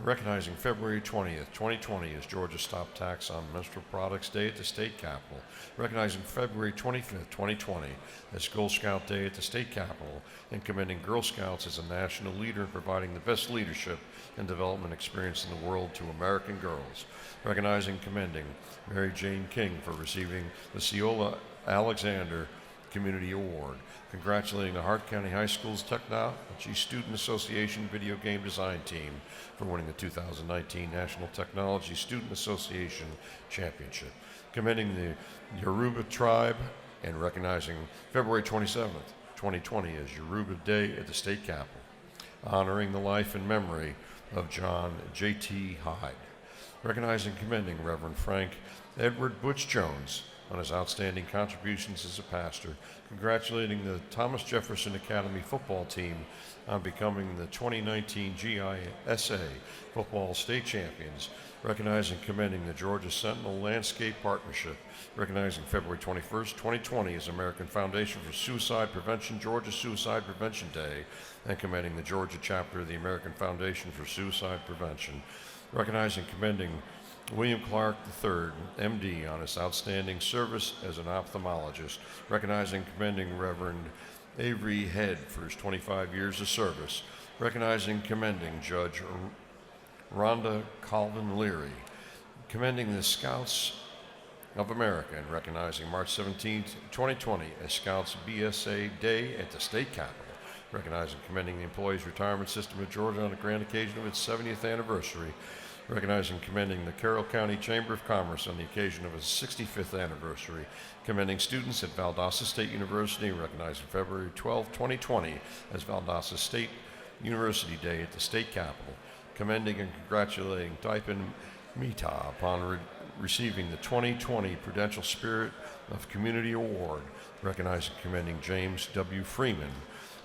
Recognizing February 20th, 2020 as Georgia Stop Tax on Menstrual Products Day at the state capitol. Recognizing February 25th, 2020 as Girl Scout Day at the state capitol, and commending Girl Scouts as a national leader in providing the best leadership and development experience in the world to American girls. Recognizing and commending Mary Jane King for receiving the Ceola Alexander Community Award. Congratulating the Hart County High School's Technology Student Association Video Game Design Team for winning the 2019 National Technology Student Association Championship. Commending the Yoruba Tribe and recognizing February 27th, 2020 as Yoruba Day at the state capitol. Honoring the life and memory of John J.T. Hyde. Recognizing and commending Reverend Frank Edward Butch Jones on his outstanding contributions as a pastor. Congratulating the Thomas Jefferson Academy football team on becoming the 2019 GISA football state champions. Recognizing and commending the Georgia Sentinel Landscape Partnership. Recognizing February 21st, 2020 as American Foundation for Suicide Prevention Georgia Suicide Prevention Day, and commending the Georgia chapter of the American Foundation for Suicide Prevention. Recognizing and commending William Clark III, MD, on his outstanding service as an ophthalmologist. Recognizing and commending Reverend Avery Head for his 25 years of service. Recognizing and commending Judge Rhonda Colvin Leary, commending the Scouts of America and recognizing March 17, 2020 as Scouts BSA Day at the State Capitol, recognizing and commending the Employees Retirement System of Georgia on the grand occasion of its 70th anniversary, recognizing and commending the Carroll County Chamber of Commerce on the occasion of its 65th anniversary, commending students at Valdosta State University, recognizing February 12, 2020 as Valdosta State University Day at the State Capitol, commending and congratulating Daipen Mita upon receiving the 2020 Prudential Spirit of Community Award, recognizing and commending James W. Freeman,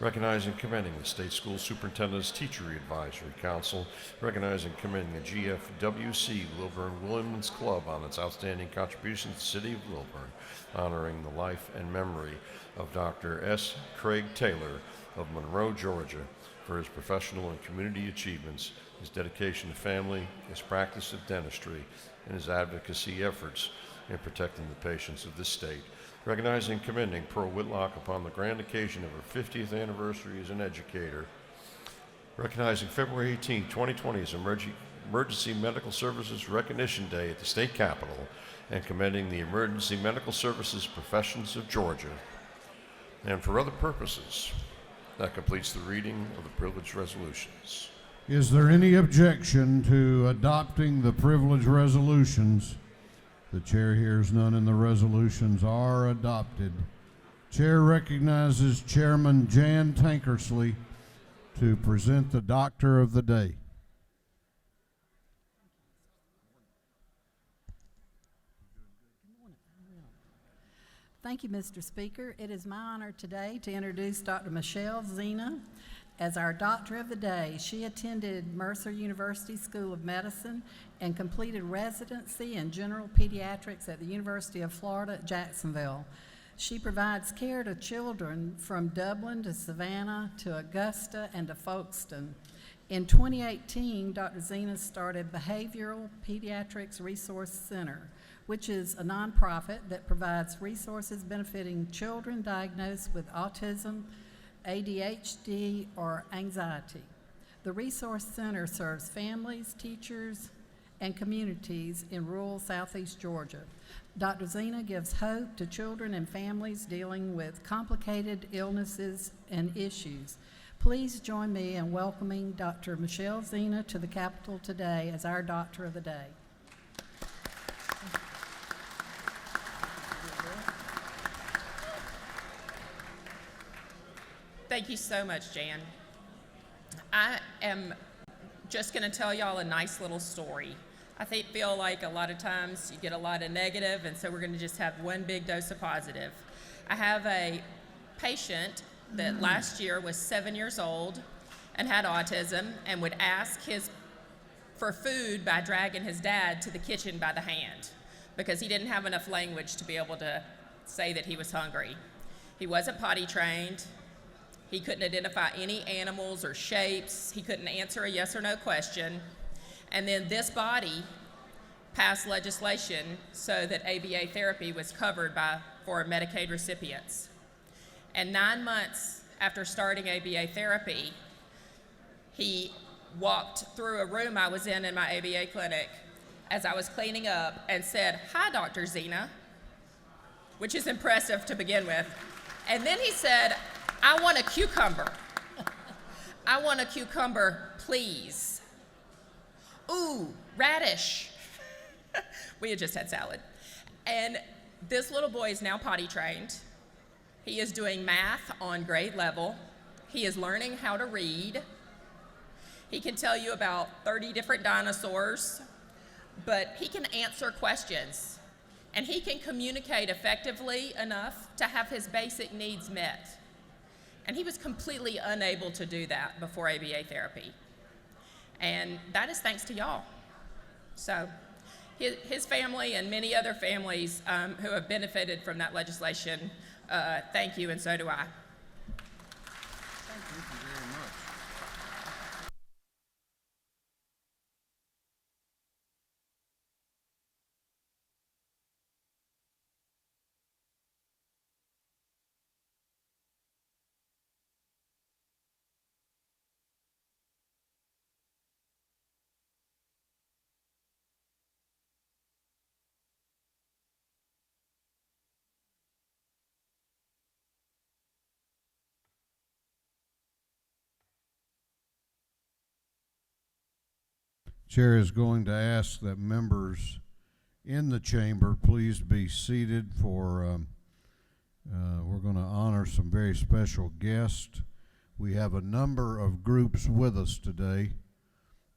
recognizing and commending the State School Superintendent's Teacher Advisory Council, recognizing and commending the GFWC Lilburn Women's Club on its outstanding contributions to the City of Lilburn, honoring the life and memory of Dr. S. Craig Taylor of Monroe, Georgia, for his professional and community achievements, his dedication to family, his practice of dentistry, and his advocacy efforts in protecting the patients of this state, recognizing and commending Pearl Whitlock upon the grand occasion of her 50th anniversary as an educator, recognizing February 18, 2020 as Emergency Medical Services Recognition Day at the State Capitol, and commending the emergency medical services professions of Georgia. And for other purposes, that completes the reading of the privilege resolutions. Is there any objection to adopting the privilege resolutions? The chair hears none, and the resolutions are adopted. Chair recognizes Chairman Jan Tankersley to present the Doctor of the Day. Thank you, Mr. Speaker. It is my honor today to introduce Dr. Michelle Zena as our Doctor of the Day. She attended Mercer University School of Medicine and completed residency in general pediatrics at the University of Florida at Jacksonville. She provides care to children from Dublin to Savannah to Augusta and to Folkestone. In 2018, Dr. Zena started Behavioral Pediatrics Resource Center, which is a nonprofit that provides resources benefiting children diagnosed with autism, ADHD, or anxiety. The Resource Center serves families, teachers, and communities in rural southeast Georgia. Dr. Zena gives hope to children and families dealing with complicated illnesses and issues. Please join me in welcoming Dr. Michelle Zena to the Capitol today as our Doctor of the Day. Thank you so much, Jan. I am just going to tell y'all a nice little story. I feel like a lot of times you get a lot of negative, and so we're going to just have one big dose of positive. I have a patient that last year was 7 years old and had autism and would ask for food by dragging his dad to the kitchen by the hand because he didn't have enough language to be able to say that he was hungry. He wasn't potty trained. He couldn't identify any animals or shapes. He couldn't answer a yes or no question. And then this body passed legislation so that ABA therapy was covered for Medicaid recipients. And 9 months after starting ABA therapy, he walked through a room I was in my ABA clinic as I was cleaning up and said, "Hi, Dr. Zena," which is impressive to begin with. And then he said, "I want a cucumber. I want a cucumber, please." Ooh, radish. We had just had salad. And this little boy is now potty trained. He is doing math on grade level. He is learning how to read. He can tell you about 30 different dinosaurs, but he can answer questions. And he can communicate effectively enough to have his basic needs met. And he was completely unable to do that before ABA therapy. And that is thanks to y'all. So his family and many other families who have benefited from that legislation, thank you, and so do I. Thank you very much. Chair is going to ask that members in the chamber please be seated for, we're going to honor some very special guests. We have a number of groups with us today,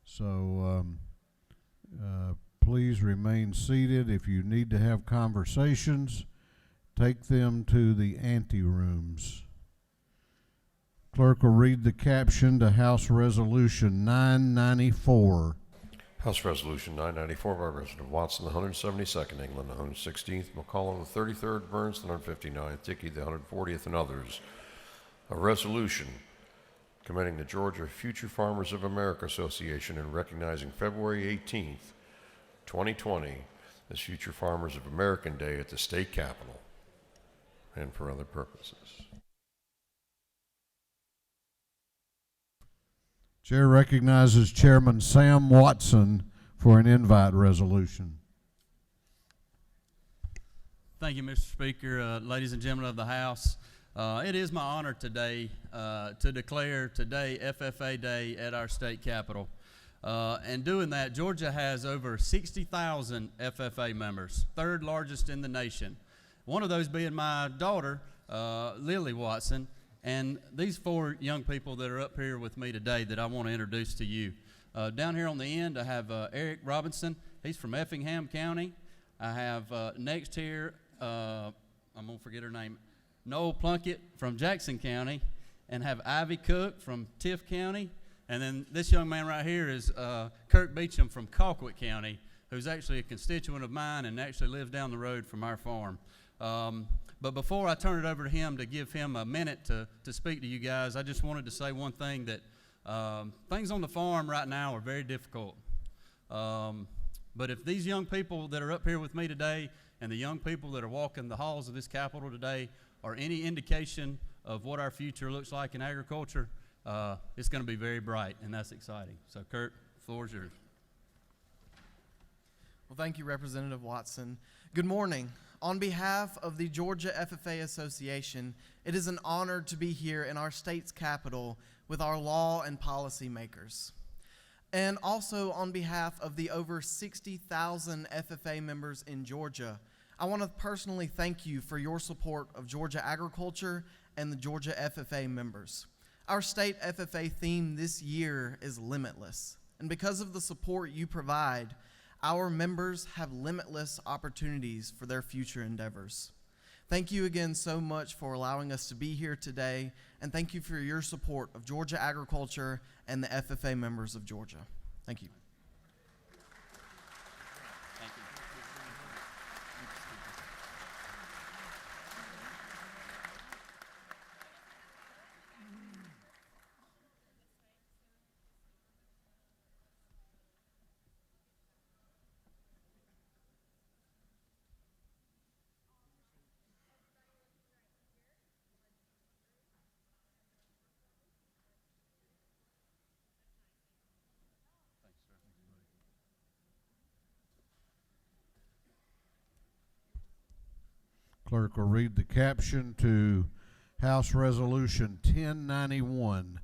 so please remain seated. If you need to have conversations, take them to the anterooms. Clerk will read the caption to House Resolution 994. House Resolution 994 by Representative Watson, the 172nd, England, the 116th, McCullough, the 33rd, Burns, the 159th, Dickey, the 140th, and others. A resolution commending the Georgia Future Farmers of America Association and recognizing February 18th, 2020 as Future Farmers of American Day at the state capitol and for other purposes. Chair recognizes Chairman Sam Watson for an invite resolution. Thank you, Mr. Speaker. Ladies and gentlemen of the House, it is my honor today to declare today FFA Day at our state capitol. And doing that, Georgia has over 60,000 FFA members, third largest in the nation. One of those being my daughter, Lily Watson. And these four young people that are up here with me today that I want to introduce to you. Down here on the end, I have Eric Robinson. He's from Effingham County. I have next here, I'm going to forget her name, Noel Plunkett from Jackson County, and have Ivy Cook from Tift County. And then this young man right here is Kirk Beecham from Colquitt County, who's actually a constituent of mine and actually lives down the road from our farm. But before I turn it over to him to give him a minute to speak to you guys, I just wanted to say one thing, that things on the farm right now are very difficult. But if these young people that are up here with me today and the young people that are walking the halls of this Capitol today are any indication of what our future looks like in agriculture, it's going to be very bright, and that's exciting. So, Kurt, the floor is yours. Well, thank you, Representative Watson. Good morning. On behalf of the Georgia FFA Association, it is an honor to be here in our state's capital with our law and policy makers. And also on behalf of the over 60,000 FFA members in Georgia, I want to personally thank you for your support of Georgia agriculture and the Georgia FFA members. Our state FFA theme this year is limitless, and because of the support you provide, our members have limitless opportunities for their future endeavors. Thank you again so much for allowing us to be here today, and thank you for your support of Georgia agriculture and the FFA members of Georgia. Thank you. Clerk will read the caption to House Resolution 1091.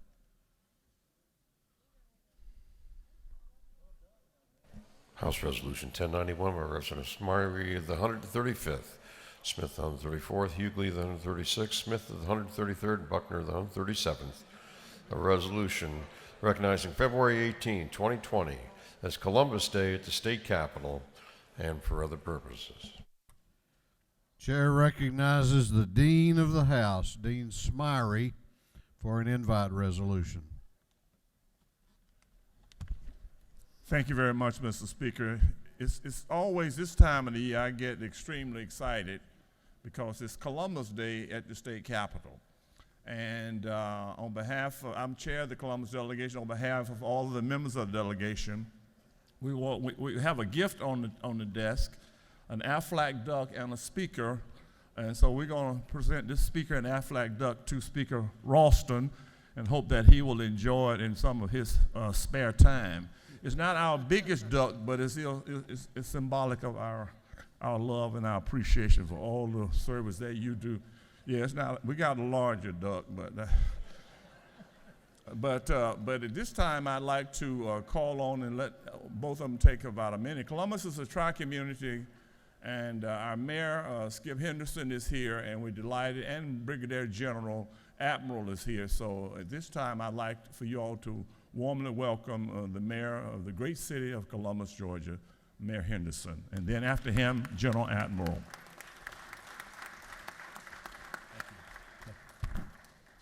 House Resolution 1091 by Representative Smyrie of the 135th, Smith of the 134th, Hughley of the 136th, Smith of the 133rd, and Buckner of the 137th. A resolution recognizing February 18, 2020 as Columbus Day at the state capitol and for other purposes. Chair recognizes the Dean of the House, Dean Smyrie, for an invite resolution. Thank you very much, Mr. Speaker. It's always this time of the year I get extremely excited because it's Columbus Day at the state capitol. And on behalf of, I'm chair of the Columbus delegation, on behalf of all of the members of the delegation, we have a gift on the desk, an Aflac duck and a speaker, and so we're going to present this speaker and Aflac duck to Speaker Ralston and hope that he will enjoy it in some of his spare time. It's not our biggest duck, but it's symbolic of our love and our appreciation for all the service that you do. Yeah, it's not, we got a larger duck, but But at this time, I'd like to call on and let both of them take about a minute. Columbus is a tri-community, and our mayor, Skip Henderson, is here, and we're delighted, and Brigadier General Admiral is here. So at this time, I'd like for you all to warmly welcome the mayor of the great city of Columbus, Georgia, Mayor Henderson. And then after him, General Admiral.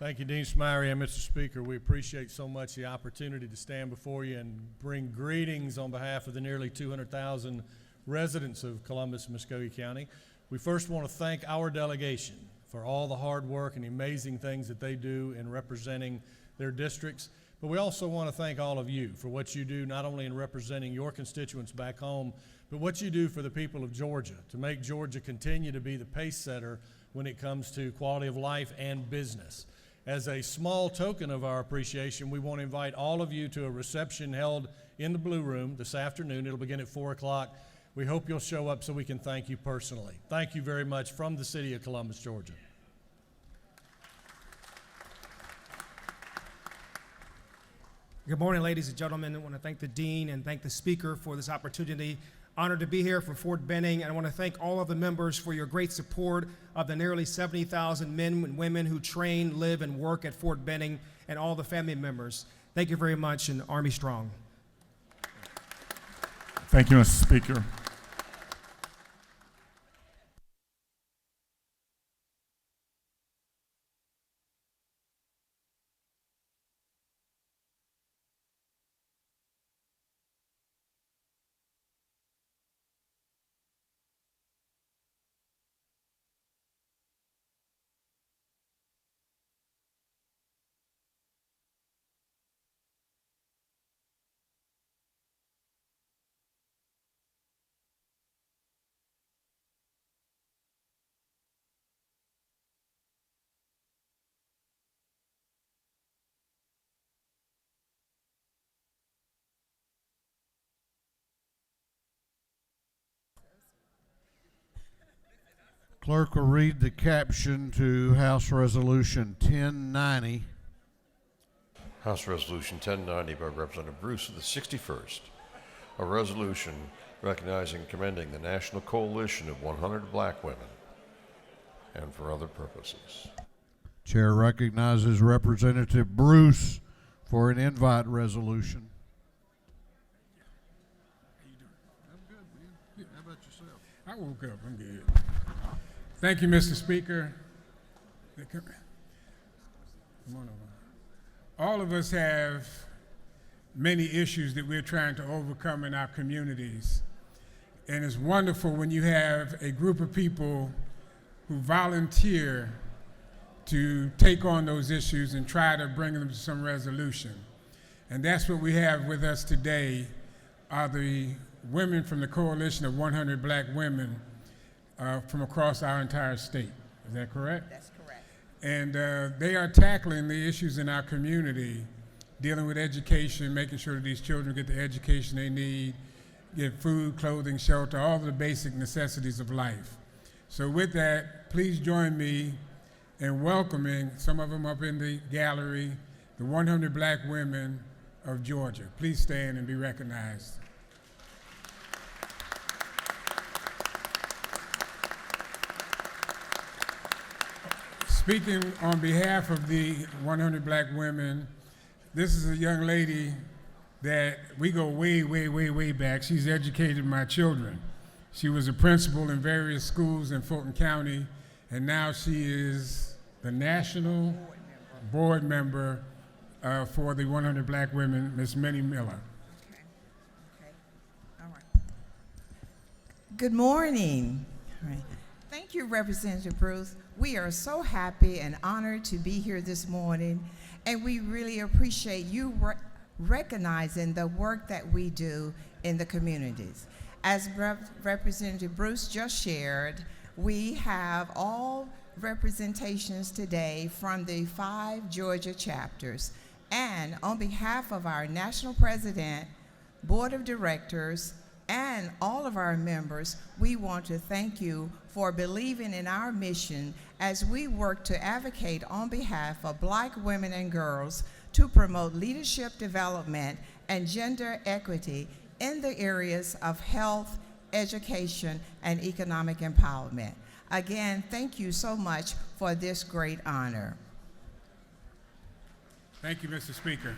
Thank you, Dean Smyrie and Mr. Speaker. We appreciate so much the opportunity to stand before you and bring greetings on behalf of the nearly 200,000 residents of Columbus and Muskogee County. We first want to thank our delegation for all the hard work and the amazing things that they do in representing their districts. But we also want to thank all of you for what you do, not only in representing your constituents back home, but what you do for the people of Georgia to make Georgia continue to be the pace setter when it comes to quality of life and business. As a small token of our appreciation, we want to invite all of you to a reception held in the Blue Room this afternoon. It'll begin at 4 o'clock. We hope you'll show up so we can thank you personally. Thank you very much from the city of Columbus, Georgia. Good morning, ladies and gentlemen. I want to thank the Dean and thank the Speaker for this opportunity. Honored to be here for Fort Benning, and I want to thank all of the members for your great support of the nearly 70,000 men and women who train, live, and work at Fort Benning, and all the family members. Thank you very much, and Army Strong. Thank you, Mr. Speaker. Clerk will read the caption to House Resolution 1090. House Resolution 1090 by Representative Bruce of the 61st. A resolution recognizing and commending the National Coalition of 100 Black Women and for other purposes. Chair recognizes Representative Bruce for an invite resolution. How about yourself? I woke up. I'm good. Thank you, Mr. Speaker. Come on over. All of us have many issues that we're trying to overcome in our communities. And it's wonderful when you have a group of people who volunteer to take on those issues and try to bring them to some resolution. And that's what we have with us today are the women from the Coalition of 100 Black Women from across our entire state. Is that correct? That's correct. And they are tackling the issues in our community, dealing with education, making sure that these children get the education they need, get food, clothing, shelter, all of the basic necessities of life. So with that, please join me in welcoming some of them up in the gallery, the 100 Black Women of Georgia. Please stand and be recognized. Speaking on behalf of the 100 Black Women, this is a young lady that we go way, way, way, way back. She's educated my children. She was a principal in various schools in Fulton County, and now she is the national board member for the 100 Black Women, Miss Minnie Miller. Okay. All right. Good morning. All right. Thank you, Representative Bruce. We are so happy and honored to be here this morning, and we really appreciate you recognizing the work that we do in the communities. As Representative Bruce just shared, we have all representations today from the 5 Georgia chapters. And on behalf of our national president, board of directors, and all of our members, we want to thank you for believing in our mission as we work to advocate on behalf of Black women and girls to promote leadership development and gender equity in the areas of health, education, and economic empowerment. Again, thank you so much for this great honor. Thank you, Mr. Speaker.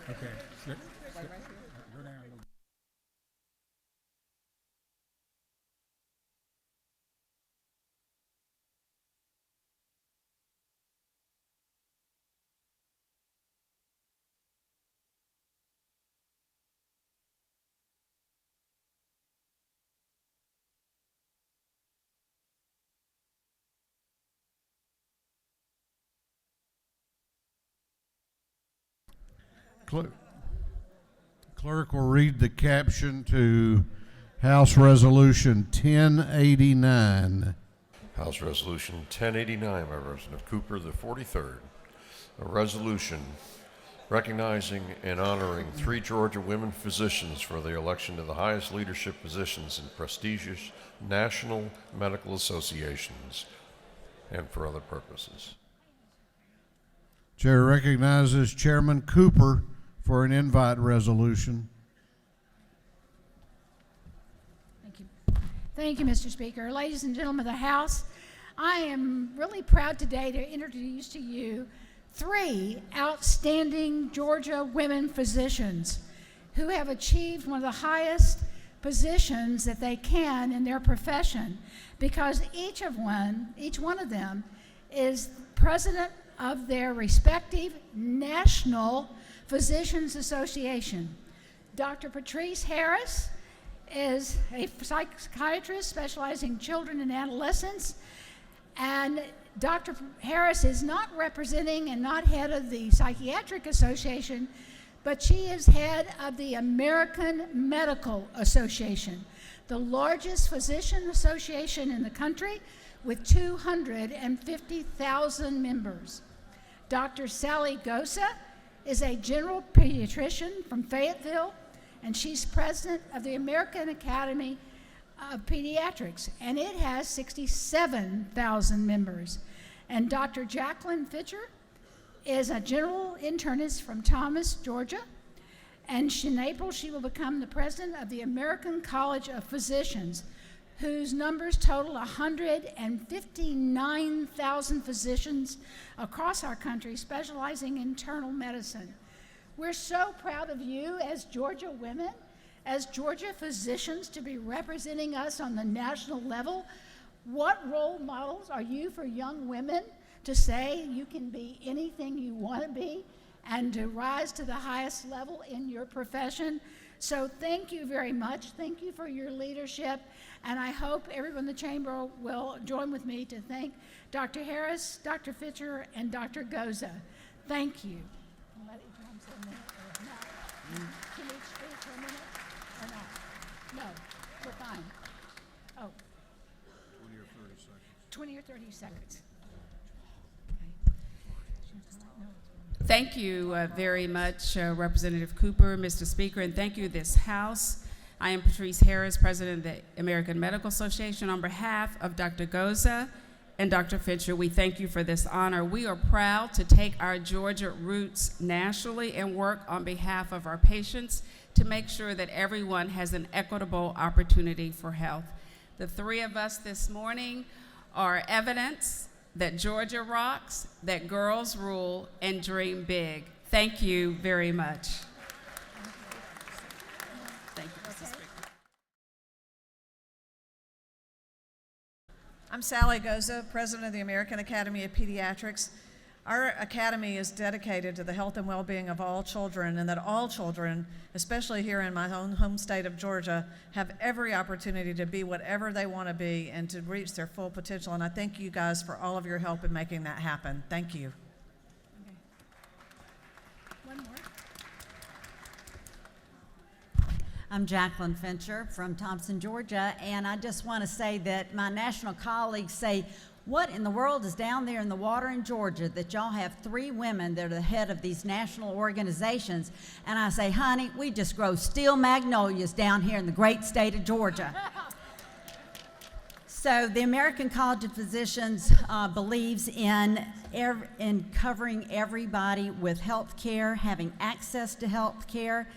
Okay. Go down a little. Clerk will read the caption to House Resolution 1089. House Resolution 1089 by Representative Cooper, the 43rd. A resolution recognizing and honoring 3 Georgia women physicians for their election to the highest leadership positions in prestigious national medical associations and for other purposes. Chair recognizes Chairman Cooper for an invite resolution. Thank you, Mr. Speaker. Ladies and gentlemen of the House, I am really proud today to introduce to you 3 outstanding Georgia women physicians who have achieved one of the highest positions that they can in their profession, because each one of them is president of their respective national Physicians Association. Dr. Patrice Harris is a psychiatrist specializing in children and adolescents, and Dr. Harris is not representing and not head of the Psychiatric Association, but she is head of the American Medical Association, the largest physician association in the country with 250,000 members. Dr. Sally Gosa is a general pediatrician from Fayetteville, and she's president of the American Academy of Pediatrics, and it has 67,000 members. And Dr. Jacqueline Fitcher is a general internist from Thomas, Georgia, and in April she will become the president of the American College of Physicians, whose numbers total 159,000 physicians across our country specializing in internal medicine. We're so proud of you as Georgia women, as Georgia physicians, to be representing us on the national level. What role models are you for young women to say you can be anything you want to be and to rise to the highest level in your profession? So thank you very much. Thank you for your leadership. And I hope everyone in the chamber will join with me to thank Dr. Harris, Dr. Fitcher, and Dr. Goza. Thank you. Can we speak for a minute or not? No, we're fine. Oh. 20 or 30 seconds. Thank you very much, Representative Cooper, Mr. Speaker, and thank you, this House. I am Patrice Harris, President of the American Medical Association. On behalf of Dr. Goza and Dr. Fitcher, we thank you for this honor. We are proud to take our Georgia roots nationally and work on behalf of our patients to make sure that everyone has an equitable opportunity for health. The 3 of us this morning are evidence that Georgia rocks, that girls rule, and dream big. Thank you very much. Thank you, Mr. Speaker. I'm Sally Goza, President of the American Academy of Pediatrics. Our academy is dedicated to the health and well-being of all children, and that all children, especially here in my own home state of Georgia, have every opportunity to be whatever they want to be and to reach their full potential. And I thank you guys for all of your help in making that happen. Thank you. One more. I'm Jacqueline Fincher from Thompson, Georgia, and I just want to say that my national colleagues say, what in the world is down there in the water in Georgia that y'all have 3 women that are the head of these national organizations? And I say, honey, we just grow steel magnolias down here in the great state of Georgia. So the American College of Physicians believes in covering everybody with health care, having access to health care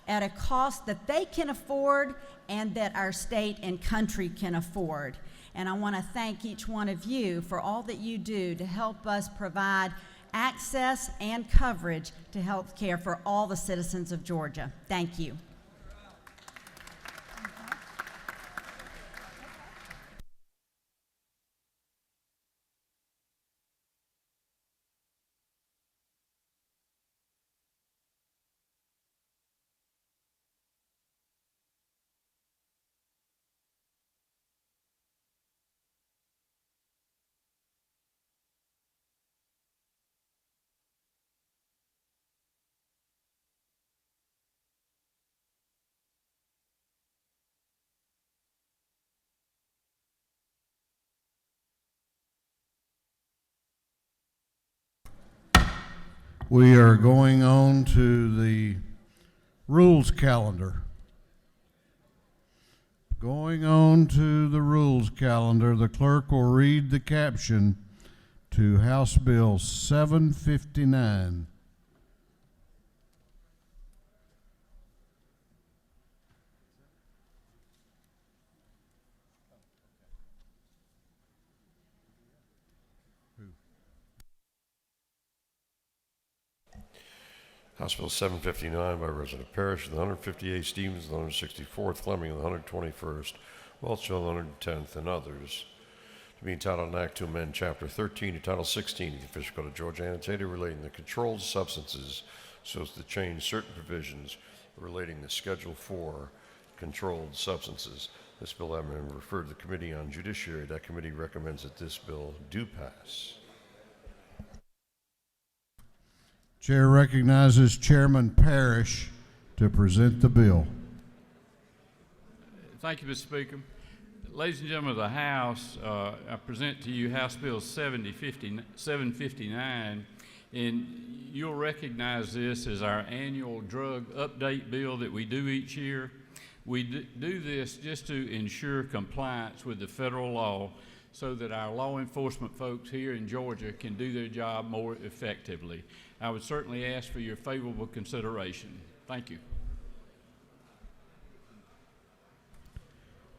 at a cost that they can afford and that our state and country can afford. And I want to thank each one of you for all that you do to help us provide access and coverage to health care for all the citizens of Georgia. Thank you. We are going on to the rules calendar. Going on to the rules calendar, the clerk will read the caption to House Bill 759. House Bill 759 by Representative Parrish of the 158th, Stevens of the 164th, Fleming of the 121st, Welch of the 110th, and others. To be entitled an act to amend Chapter 13 to Title 16 of the Official Code of Georgia annotated relating to controlled substances so as to change certain provisions relating to Schedule 4 controlled substances. This bill having been referred to the Committee on Judiciary, that committee recommends that this bill do pass. Chair recognizes Chairman Parrish to present the bill. Thank you, Mr. Speaker. Ladies and gentlemen of the House, I present to you House Bill 759, and you'll recognize this as our annual drug update bill that we do each year. We do this just to ensure compliance with the federal law so that our law enforcement folks here in Georgia can do their job more effectively. I would certainly ask for your favorable consideration. Thank you.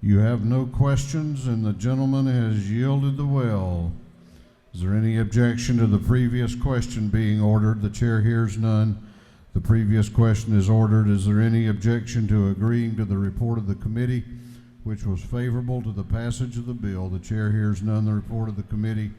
You have no questions, and the gentleman has yielded the well. Is there any objection to the previous question being ordered? The chair hears none. The previous question is ordered. Is there any objection to agreeing to the report of the committee, which was favorable to the passage of the bill? The chair hears none. The report of the committee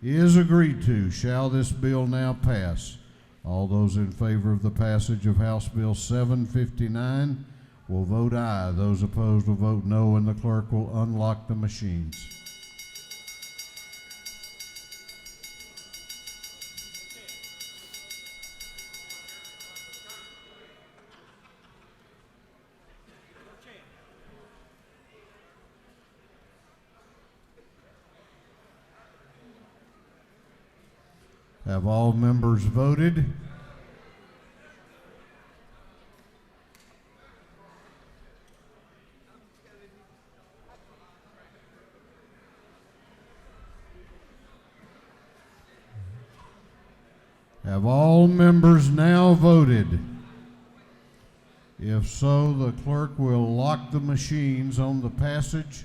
is agreed to. Shall this bill now pass? All those in favor of the passage of House Bill 759 will vote aye. Those opposed will vote no, and the clerk will unlock the machines. Have all members voted? Have all members now voted? If so, the clerk will lock the machines on the passage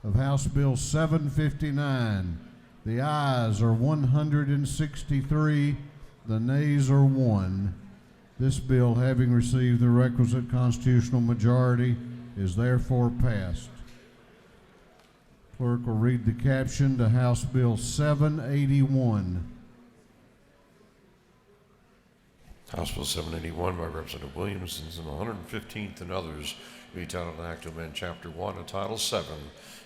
of House Bill 759. The ayes are 163, the nays are 1. This bill, having received the requisite constitutional majority, is therefore passed. Clerk will read the caption to House Bill 781. House Bill 781 by Representative Williams and the 115th and others be entitled an act to amend Chapter 1 of Title 7 of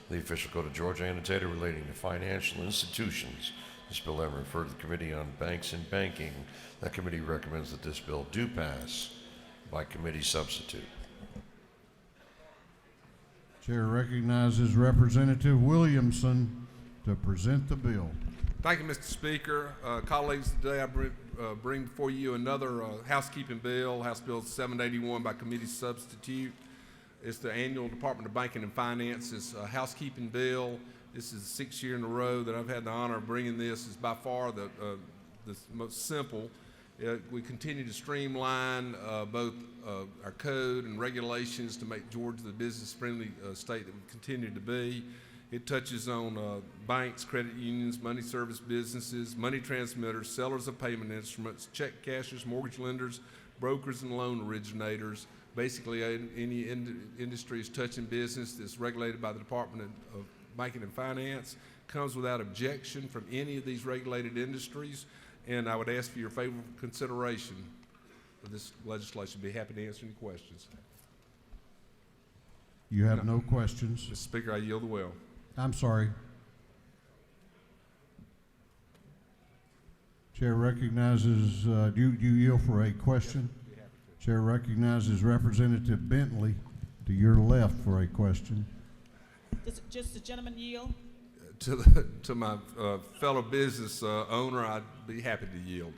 the Official Code of Georgia annotated relating to financial institutions. This bill having referred to the Committee on Banks and Banking. That committee recommends that this bill do pass by committee substitute. Chair recognizes Representative Williamson to present the bill. Thank you, Mr. Speaker. Colleagues, today I bring before you another housekeeping bill, House Bill 781 by committee substitute. It's the annual Department of Banking and Finance's housekeeping bill. This is the 6th year in a row that I've had the honor of bringing this. It's by far the most simple. We continue to streamline both our code and regulations to make Georgia the business-friendly state that we continue to be. It touches on banks, credit unions, money service businesses, money transmitters, sellers of payment instruments, check cashers, mortgage lenders, brokers, and loan originators. Basically, any industry is touching business that's regulated by the Department of Banking and Finance comes without objection from any of these regulated industries. And I would ask for your favorable consideration of this legislation. Be happy to answer any questions. You have no questions. Mr. Speaker, I yield the will. I'm sorry. Chair recognizes, do you yield for a question? Chair recognizes Representative Bentley to your left for a question. Just the gentleman yield? To my fellow business owner, I'd be happy to yield.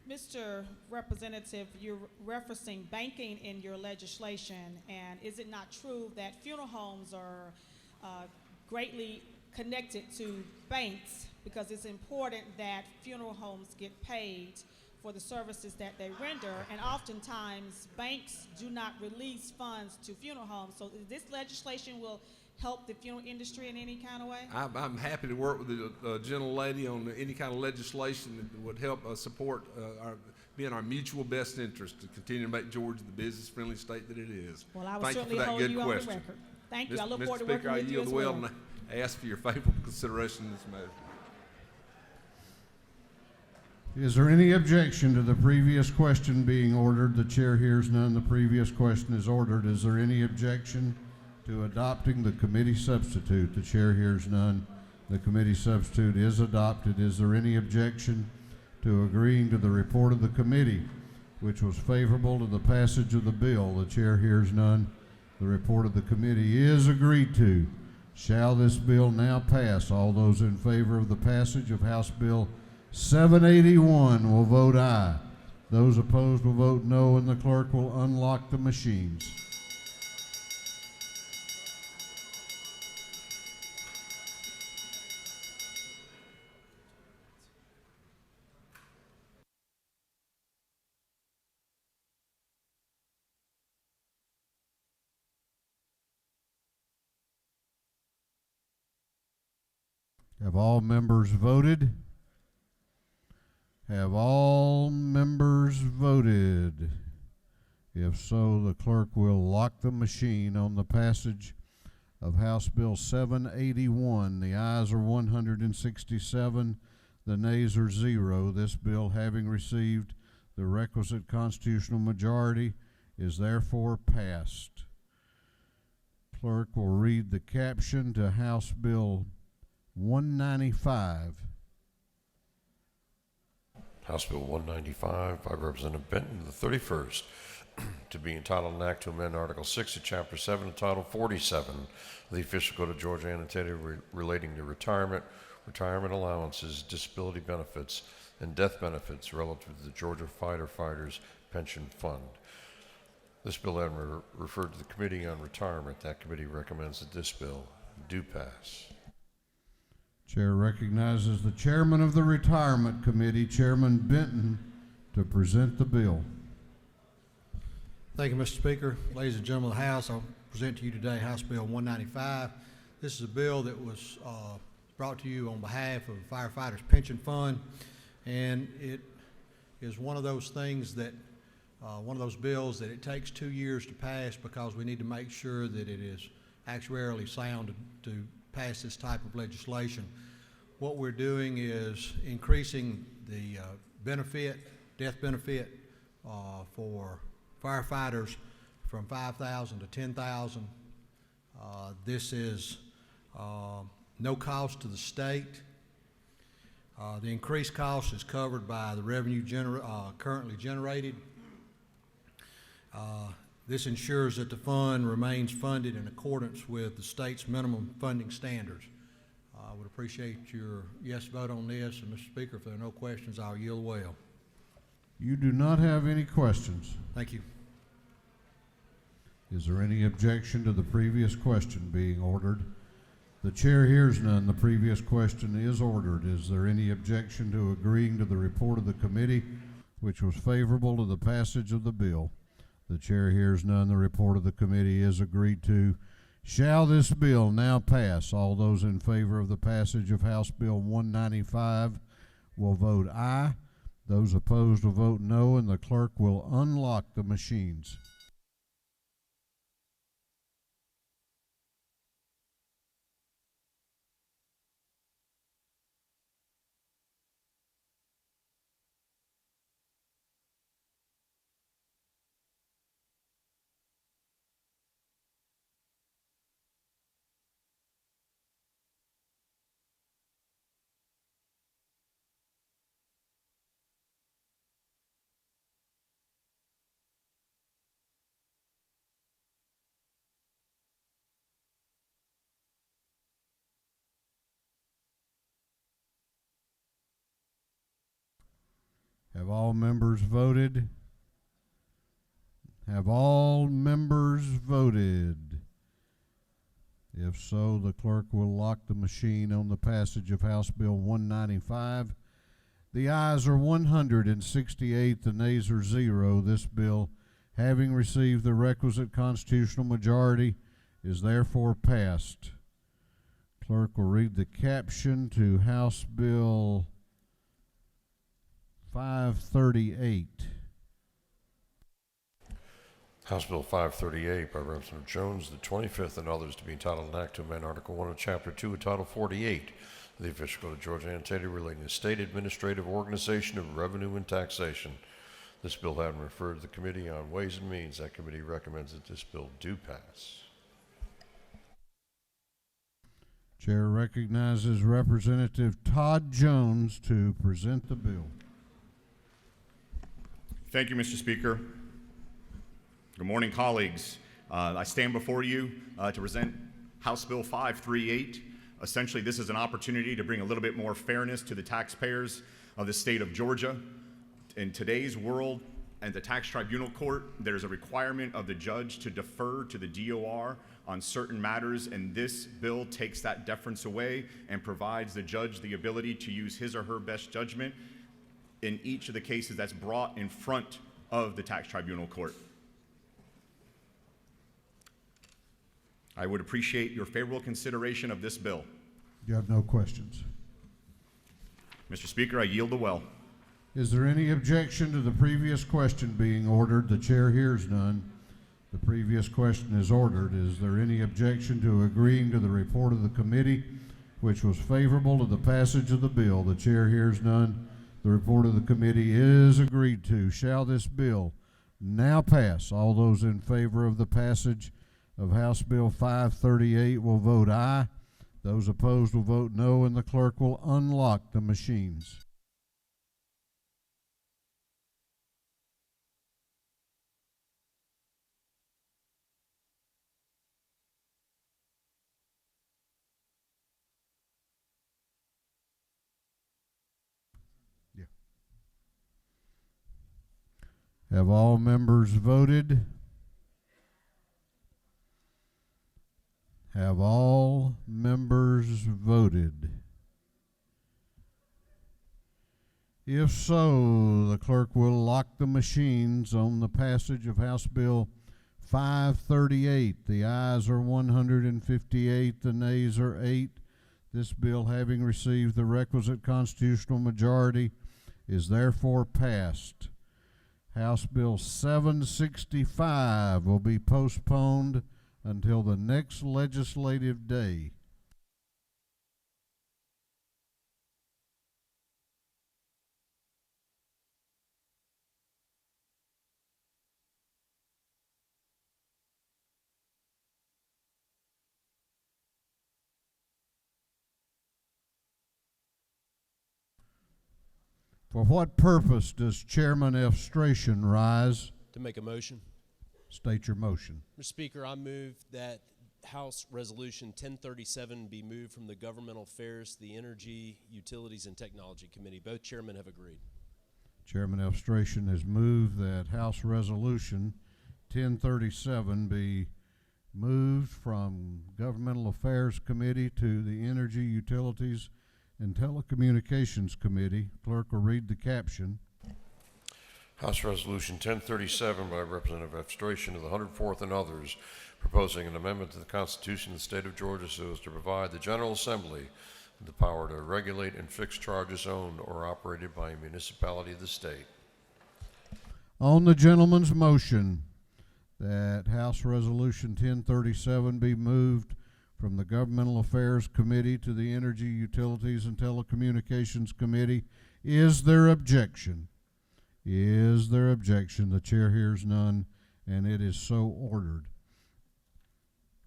Mr. Representative, you're referencing banking in your legislation, and is it not true that funeral homes are greatly connected to banks, because it's important that funeral homes get paid for the services that they render, and oftentimes banks do not release funds to funeral homes. So this legislation will help the funeral industry in any kind of way? I'm happy to work with the gentle lady on any kind of legislation that would help support be in our mutual best interest to continue to make Georgia the business-friendly state that it is. Well, I will Thank you certainly for that hold good you question. on the record. Thank you. I look Mr. forward to Speaker, working with you as well. And I ask for your favorable consideration in this matter. Is there any objection to the previous question being ordered? The chair hears none. The previous question is ordered. Is there any objection to adopting the committee substitute? The chair hears none. The committee substitute is adopted. Is there any objection to agreeing to the report of the committee, which was favorable to the passage of the bill? The chair hears none. The report of the committee is agreed to. Shall this bill now pass? All those in favor of the passage of House Bill 781 will vote aye. Those opposed will vote no, and the clerk will unlock the machines. Have all members voted? Have all members voted? If so, the clerk will lock the machine on the passage of House Bill 781. The ayes are 167, the nays are 0. This bill, having received the requisite constitutional majority, is therefore passed. Clerk will read the caption to House Bill 195. House Bill 195 by Representative Benton, the 31st, to be entitled an act to amend Article 6 of Chapter 7 of Title 47 of the Official Code of Georgia annotated relating to retirement allowances, disability benefits, and death benefits relative to the Georgia Fighters Pension Fund. This bill has been referred to the Committee on Retirement. That committee recommends that this bill do pass. Chair recognizes the chairman of the Retirement Committee, Chairman Benton, to present the bill. Thank you, Mr. Speaker. Ladies and gentlemen of the House, I'll present to you today House Bill 195. This is a bill that was brought to you on behalf of Firefighters Pension Fund, and it is one of those things that, one of those bills that it takes 2 years to pass because we need to make sure that it is actuarially sound to pass this type of legislation. What we're doing is increasing the death benefit for firefighters from $5,000 to $10,000. This is no cost to the state. The increased cost is covered by the revenue currently generated. This ensures that the fund remains funded in accordance with the state's minimum funding standards. I would appreciate your yes vote on this, and Mr. Speaker, if there are no questions, I'll yield well. You do not have any questions. Thank you. Is there any objection to the previous question being ordered? The chair hears none. The previous question is ordered. Is there any objection to agreeing to the report of the committee, which was favorable to the passage of the bill? The chair hears none. The report of the committee is agreed to. Shall this bill now pass? All those in favor of the passage of House Bill 195 will vote aye. Those opposed will vote no, and the clerk will unlock the machines. Have all members voted? Have all members voted? If so, the clerk will lock the machine on the passage of House Bill 195. The ayes are 168, the nays are 0. This bill, having received the requisite constitutional majority, is therefore passed. Clerk will read the caption to House Bill 538. House Bill 538 by Representative Jones, the 25th, and others to be entitled an act to amend Article 1 of Chapter 2 of Title 48 of the Official Code of Georgia annotated relating to state administrative organization of revenue and taxation. This bill having referred to the Committee on Ways and Means, that committee recommends that this bill do pass. Chair recognizes Representative Todd Jones to present the bill. Thank you, Mr. Speaker. Good morning, colleagues. I stand before you to present House Bill 538. Essentially, this is an opportunity to bring a little bit more fairness to the taxpayers of the state of Georgia. In today's world and the tax tribunal court, there's a requirement of the judge to defer to the DOR on certain matters, and this bill takes that deference away and provides the judge the ability to use his or her best judgment in each of the cases that's brought in front of the tax tribunal court. I would appreciate your favorable consideration of this bill. You have no questions. Mr. Speaker, I yield the well. Is there any objection to the previous question being ordered? The chair hears none. The previous question is ordered. Is there any objection to agreeing to the report of the committee, which was favorable to the passage of the bill? The chair hears none. The report of the committee is agreed to. Shall this bill now pass? All those in favor of the passage of House Bill 538 will vote aye. Those opposed will vote no, and the clerk will unlock the machines. Have all members voted? Have all members voted? If so, the clerk will lock the machines on the passage of House Bill 538. The ayes are 158, the nays are 8. This bill, having received the requisite constitutional majority, is therefore passed. House Bill 765 will be postponed until the next legislative day. For what purpose does Chairman F. Strachan rise? To make a motion. State your motion. Mr. Speaker, I move that House Resolution 1037 be moved from the Governmental Affairs to the Energy, Utilities, and Technology Committee. Both chairmen have agreed. Chairman F. Strachan has moved that House Resolution 1037 be moved from Governmental Affairs Committee to the Energy, Utilities, and Telecommunications Committee. Clerk will read the caption. House Resolution 1037 by Representative Efstration of the 104th and others, proposing an amendment to the Constitution of the State of Georgia so as to provide the General Assembly with the power to regulate and fix charges owned or operated by a municipality of the state. On the gentleman's motion that House Resolution 1037 be moved from the Governmental Affairs Committee to the Energy, Utilities, and Telecommunications Committee, is there objection? Is there objection? The chair hears none, and it is so ordered.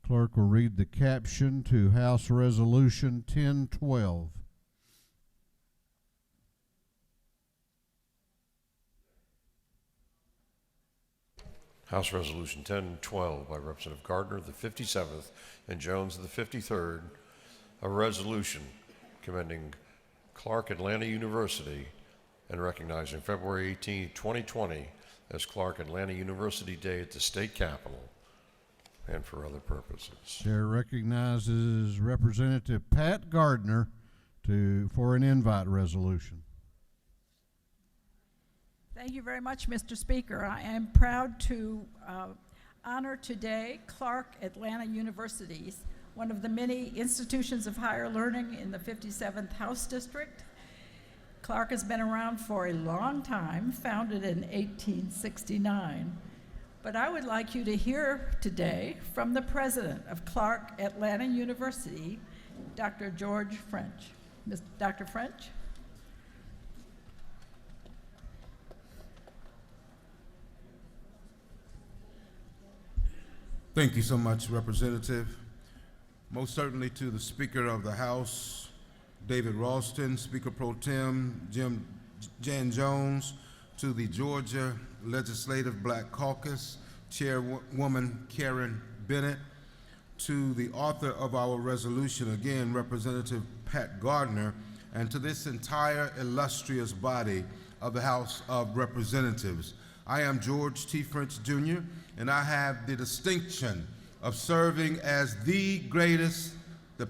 Clerk will read the caption to House Resolution 1012. House Resolution 1012 by Representative Gardner of the 57th and Jones of the 53rd, a resolution commending Clark Atlanta University and recognizing February 18, 2020 as Clark Atlanta University Day at the state capitol and for other purposes. Chair recognizes Representative Pat Gardner for an invite resolution. Thank you very much, Mr. Speaker. I am proud to honor today Clark Atlanta University, one of the many institutions of higher learning in the 57th House District. Clark has been around for a long time, founded in 1869. But I would like you to hear today from the president of Clark Atlanta University, Dr. George French. Dr. French? Thank you so much, Representative. Most certainly to the Speaker of the House, David Ralston, Speaker Pro Tem Jan Jones, to the Georgia Legislative Black Caucus, Chairwoman Karen Bennett, to the author of our resolution, again, Representative Pat Gardner, and to this entire illustrious body of the House of Representatives. I am George T. French Jr., and I have the distinction of serving as the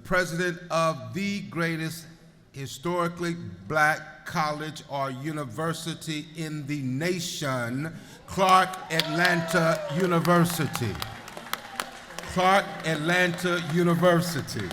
president of the greatest historically black college or university in the nation, Clark Atlanta University. Clark Atlanta University,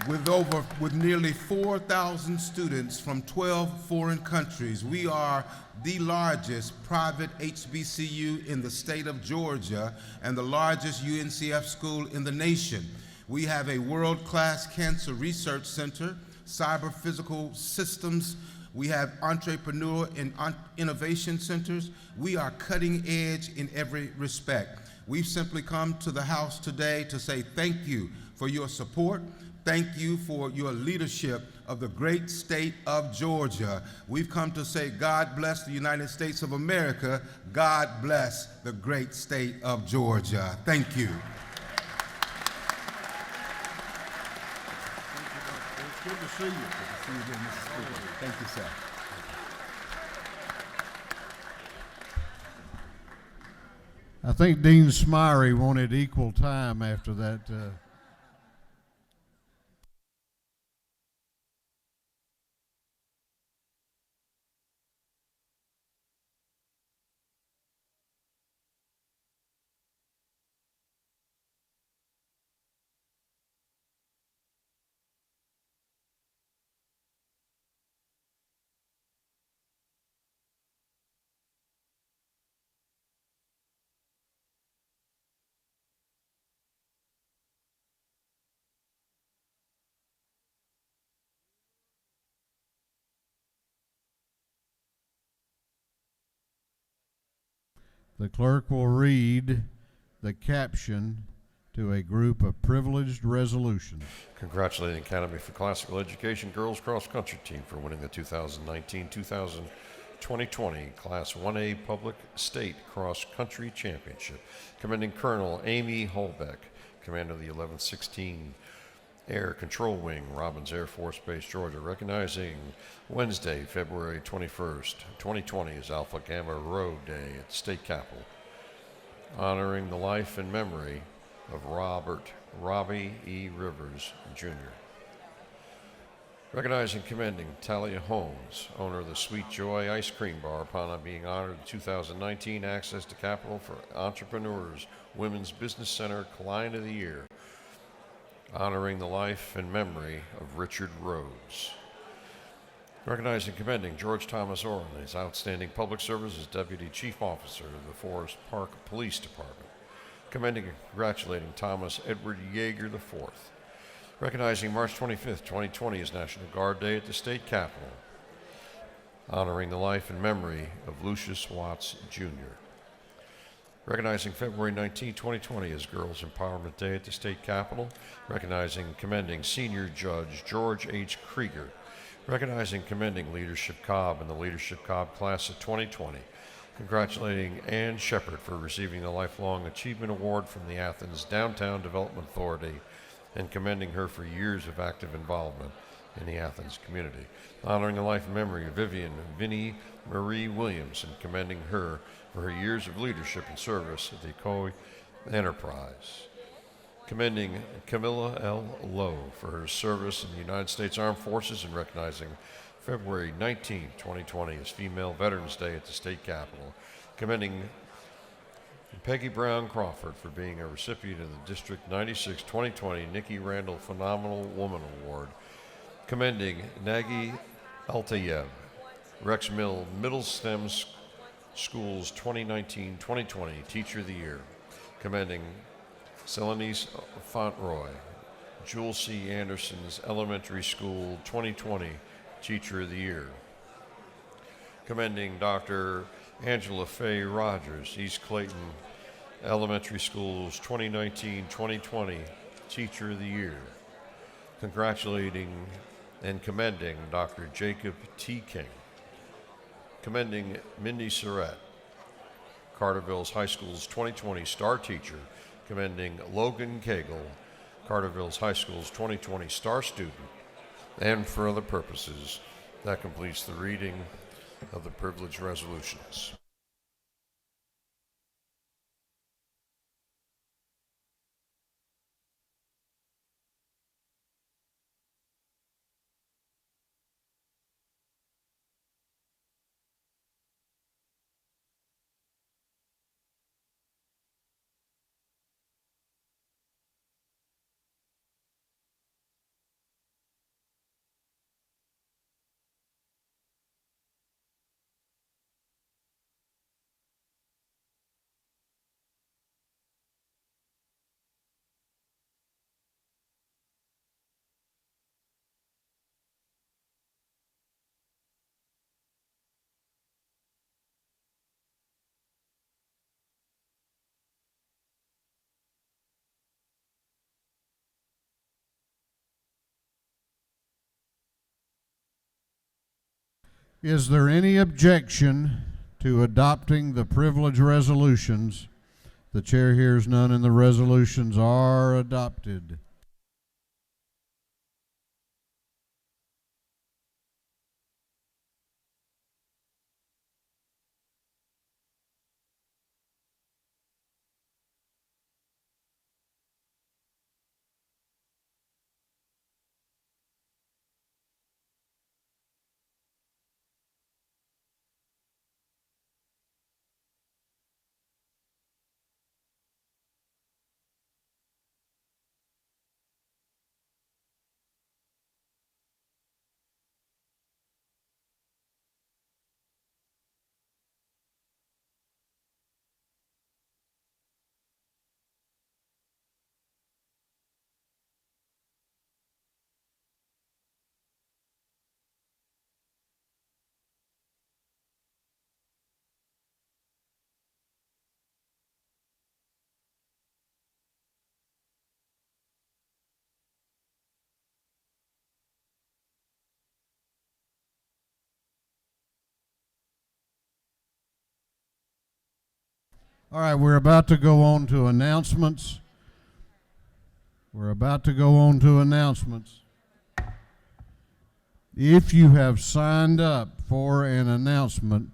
with nearly 4,000 students from 12 foreign countries. We are the largest private HBCU in the state of Georgia and the largest UNCF school in the nation. We have a world-class cancer research center, cyber physical systems. We have entrepreneur and innovation centers. We are cutting edge in every respect. We've simply come to the House today to say thank you for your support. Thank you for your leadership of the great state of Georgia. We've come to say God bless the United States of America. God bless the great state of Georgia. Thank you. It's good to see you. Good to see you again, Mr. Speaker. Thank you, sir. I think Dean Smyrie wanted equal time after that. The clerk will read the caption to a group of privileged resolutions. Congratulating Academy for Classical Education Girls Cross Country Team for winning the 2019-2020 Class 1A Public State Cross Country Championship. Commending Colonel Amy Holbeck, commander of the 1116 Air Control Wing, Robbins Air Force Base, Georgia. Recognizing Wednesday, February 21st, 2020 is Alpha Gamma Rho Day at the state capitol. Honoring the life and memory of Robbie E. Rivers, Jr. Recognizing and commending Talia Holmes, owner of the Sweet Joy Ice Cream Bar, upon being honored the 2019 Access to Capital for Entrepreneurs Women's Business Center Client of the Year, honoring the life and memory of Richard Rhodes. Recognizing and commending George Thomas Orr and his outstanding public service as Deputy Chief Officer of the Forest Park Police Department. Commending and congratulating Thomas Edward Yeager IV. Recognizing March 25th, 2020 as National Guard Day at the State Capitol. Honoring the life and memory of Lucius Watts, Jr. Recognizing February 19, 2020 as Girls Empowerment Day at the State Capitol. Recognizing and commending Senior Judge George H. Krieger. Recognizing and commending Leadership Cobb and the Leadership Cobb Class of 2020. Congratulating Ann Shepard for receiving the Lifelong Achievement Award from the Athens Downtown Development Authority, and commending her for years of active involvement in the Athens community. Honoring the life and memory of Vinnie Marie Williams, and commending her for her years of leadership and service at the Ecoy Enterprise. Commending Camilla L. Lowe for her service in the United States Armed Forces, and recognizing February 19, 2020 as Female Veterans Day at the State Capitol. Commending Peggy Brown Crawford for being a recipient of the District 96 2020 Nikki Randall Phenomenal Woman Award. Commending Nagy Altayev, Rex Mill Middle STEM Schools 2019-2020 Teacher of the Year. Commending Celanese Fontroy, Jewel C. Anderson's Elementary School 2020 Teacher of the Year. Commending Dr. Angela Faye Rogers, East Clayton Elementary Schools 2019-2020 Teacher of the Year. Congratulating and commending Dr. Jacob T. King. Commending Mindy Surratt, Carterville's High School's 2020 Star Teacher. Commending Logan Cagle, Carterville's High School's 2020 Star Student. And for other purposes, that completes the reading of the privilege resolutions. Is there any objection to adopting the privilege resolutions? The chair hears none, and the resolutions are adopted. All right, we're about to go on to announcements. If you have signed up for an announcement,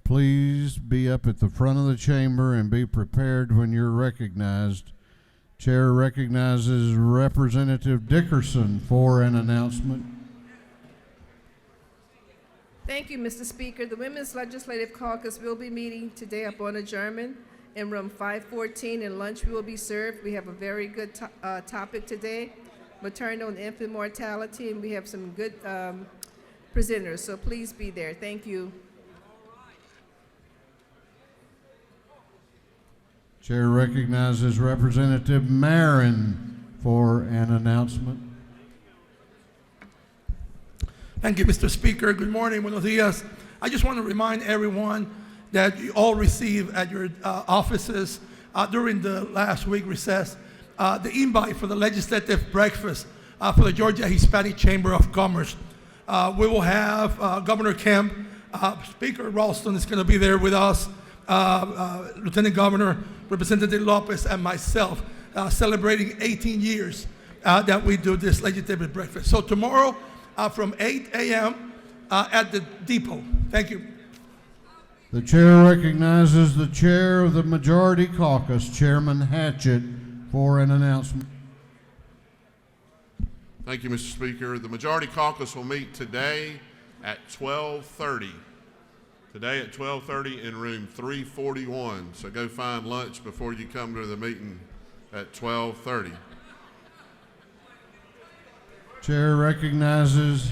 please be up at the front of the chamber and be prepared when you're recognized Chair recognizes Representative Dickerson for an announcement. Thank you, Mr. Speaker. The Women's Legislative Caucus will be meeting today upon adjournment in room 514, and lunch will be served. We have a very good topic today, maternal and infant mortality, and we have some good presenters, so please be there. Thank you. Chair recognizes Representative Marin for an announcement. Thank you, Mr. Speaker. Good morning, buenos dias. I just want to remind everyone that you all received at your offices during the last week recess the invite for the legislative breakfast for the Georgia Hispanic Chamber of Commerce. We will have Governor Kemp, Speaker Ralston is going to be there with us, Lieutenant Governor, Representative Lopez, and myself, celebrating 18 years that we do this legislative breakfast. So tomorrow from 8 a.m. At the depot. Thank you. The chair recognizes the chair of the Majority Caucus, Chairman Hatchett, for an announcement. Thank you, Mr. Speaker. The Majority Caucus will meet today at 12:30. Today at 12:30 in room 341. So go find lunch before you come to the meeting at 12:30. Chair recognizes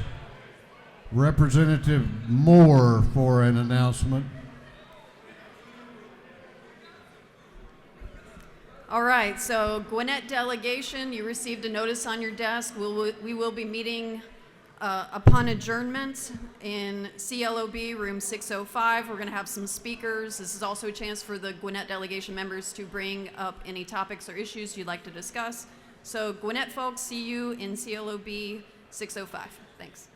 Representative Moore for an announcement. All right, so Gwinnett delegation, you received a notice on your desk. We will be meeting upon adjournment in CLOB room 605. We're going to have some speakers. This is also a chance for the Gwinnett delegation members to bring up any topics or issues you'd like to discuss. So Gwinnett folks, see you in CLOB 605. Thanks.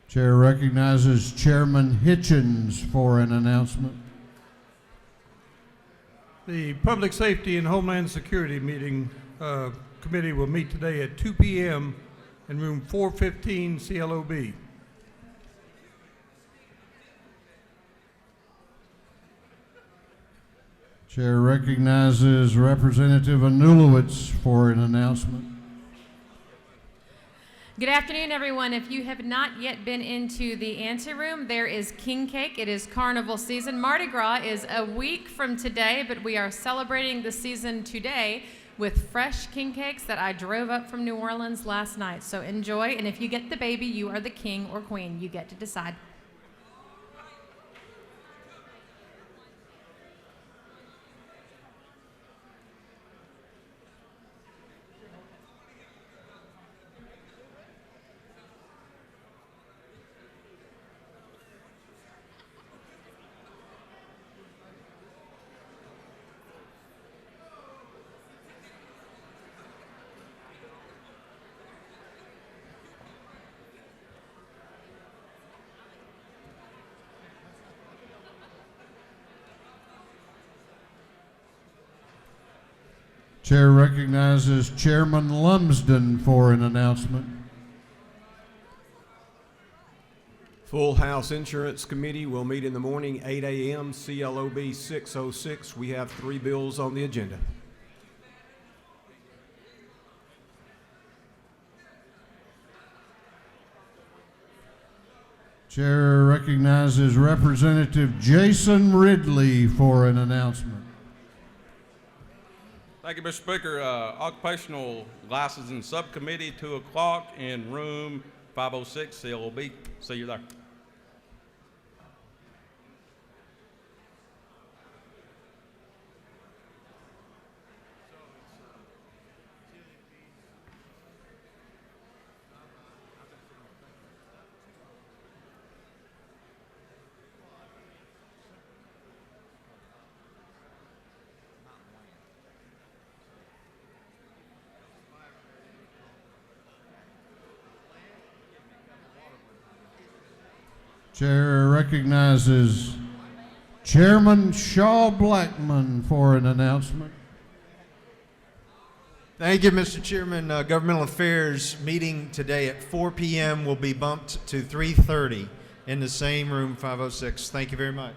Chair recognizes Chairman Hitchens for an announcement. The Public Safety and Homeland Security committee will meet today at 2 p.m. in room 415 CLOB. Chair recognizes Representative Anulowicz for an announcement. Good afternoon, everyone. If you have not yet been into the anteroom, there is king cake. It is carnival season. Mardi Gras is a week from today, but we are celebrating the season today with fresh king cakes that I drove up from New Orleans last night. So enjoy, and if you get the baby, you are the king or queen. You get to decide. Chair recognizes Chairman Lumsden for an announcement. Full House Insurance Committee will meet in the morning, 8 a.m., CLOB 606. We have 3 bills on the agenda. Chair recognizes Representative Jason Ridley for an announcement. Thank you, Mr. Speaker. Occupational Licensing Subcommittee, 2 o'clock in room 506 CLOB. See you there. Chair recognizes Chairman Shaw Blackman for an announcement. Thank you, Mr. Chairman. Governmental Affairs meeting today at 4 p.m. will be bumped to 3:30 in the same room 506. Thank you very much.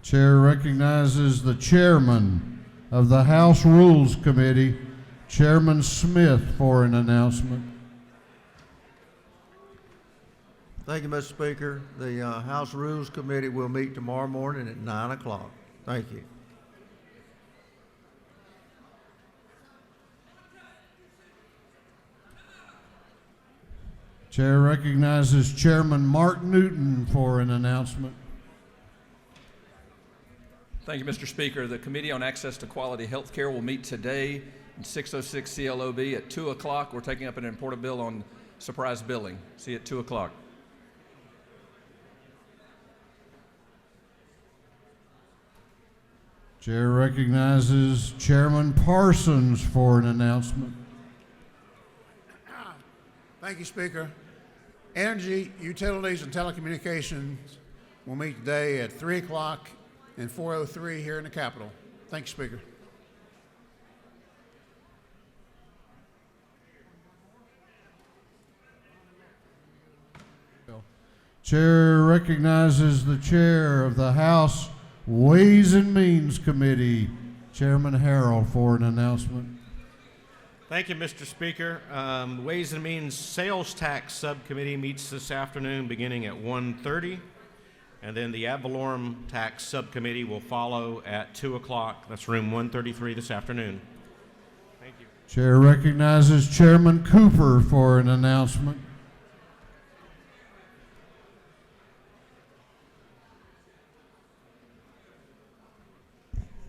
Chair recognizes the chairman of the House Rules Committee, Chairman Smith, for an announcement. Thank you, Mr. Speaker. The House Rules Committee will meet tomorrow morning at 9 o'clock. Thank you. Chair recognizes Chairman Mark Newton for an announcement. Thank you, Mr. Speaker. The Committee on Access to Quality Health Care will meet today in 606 CLOB at 2 o'clock. We're taking up an important bill on surprise billing. See you at 2 o'clock. Chair recognizes Chairman Parsons for an announcement. Thank you, Speaker. Energy, Utilities, and Telecommunications will meet today at 3 o'clock and 403 here in the Capitol. Thank you, Speaker. Chair recognizes the chair of the House Ways and Means Committee, Chairman Harrell, for an announcement. Thank you, Mr. Speaker. Ways and Means Sales Tax Subcommittee meets this afternoon beginning at 1:30, and then the ad valorem tax subcommittee will follow at 2 o'clock. That's room 133 this afternoon. Thank you. Chair recognizes Chairman Cooper for an announcement.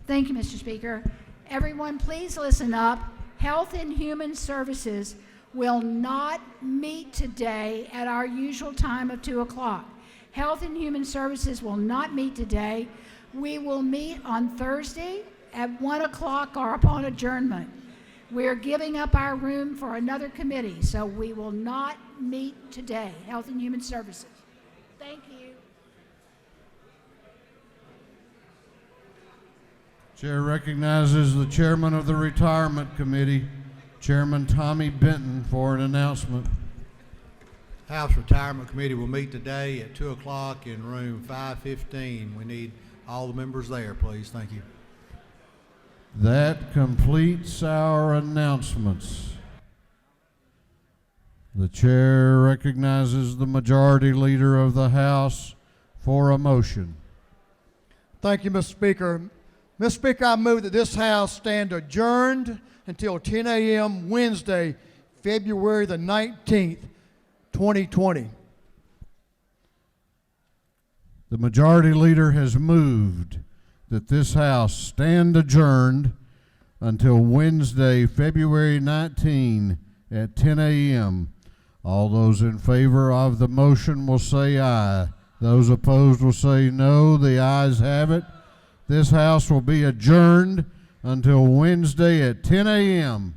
Thank you, Mr. Speaker. Everyone, please listen up. Health and Human Services will not meet today at our usual time of 2 o'clock. Health and Human Services will not meet today. We will meet on Thursday at 1 o'clock or upon adjournment. We're giving up our room for another committee, so we will not meet today. Health and Human Services. Thank you. Chair recognizes the chairman of the Retirement Committee, Chairman Tommy Benton, for an announcement. House Retirement Committee will meet today at 2 o'clock in room 515. We need all the members there, please. Thank you. That completes our announcements. The chair recognizes the Majority Leader of the House for a motion. Thank you, Mr. Speaker. Mr. Speaker, I move that this House stand adjourned until 10 a.m. Wednesday, February the 19th, 2020. The Majority Leader has moved that this House stand adjourned until Wednesday, February 19 at 10 a.m. All those in favor of the motion will say aye. Those opposed will say no. The ayes have it. This House will be adjourned until Wednesday at 10 a.m.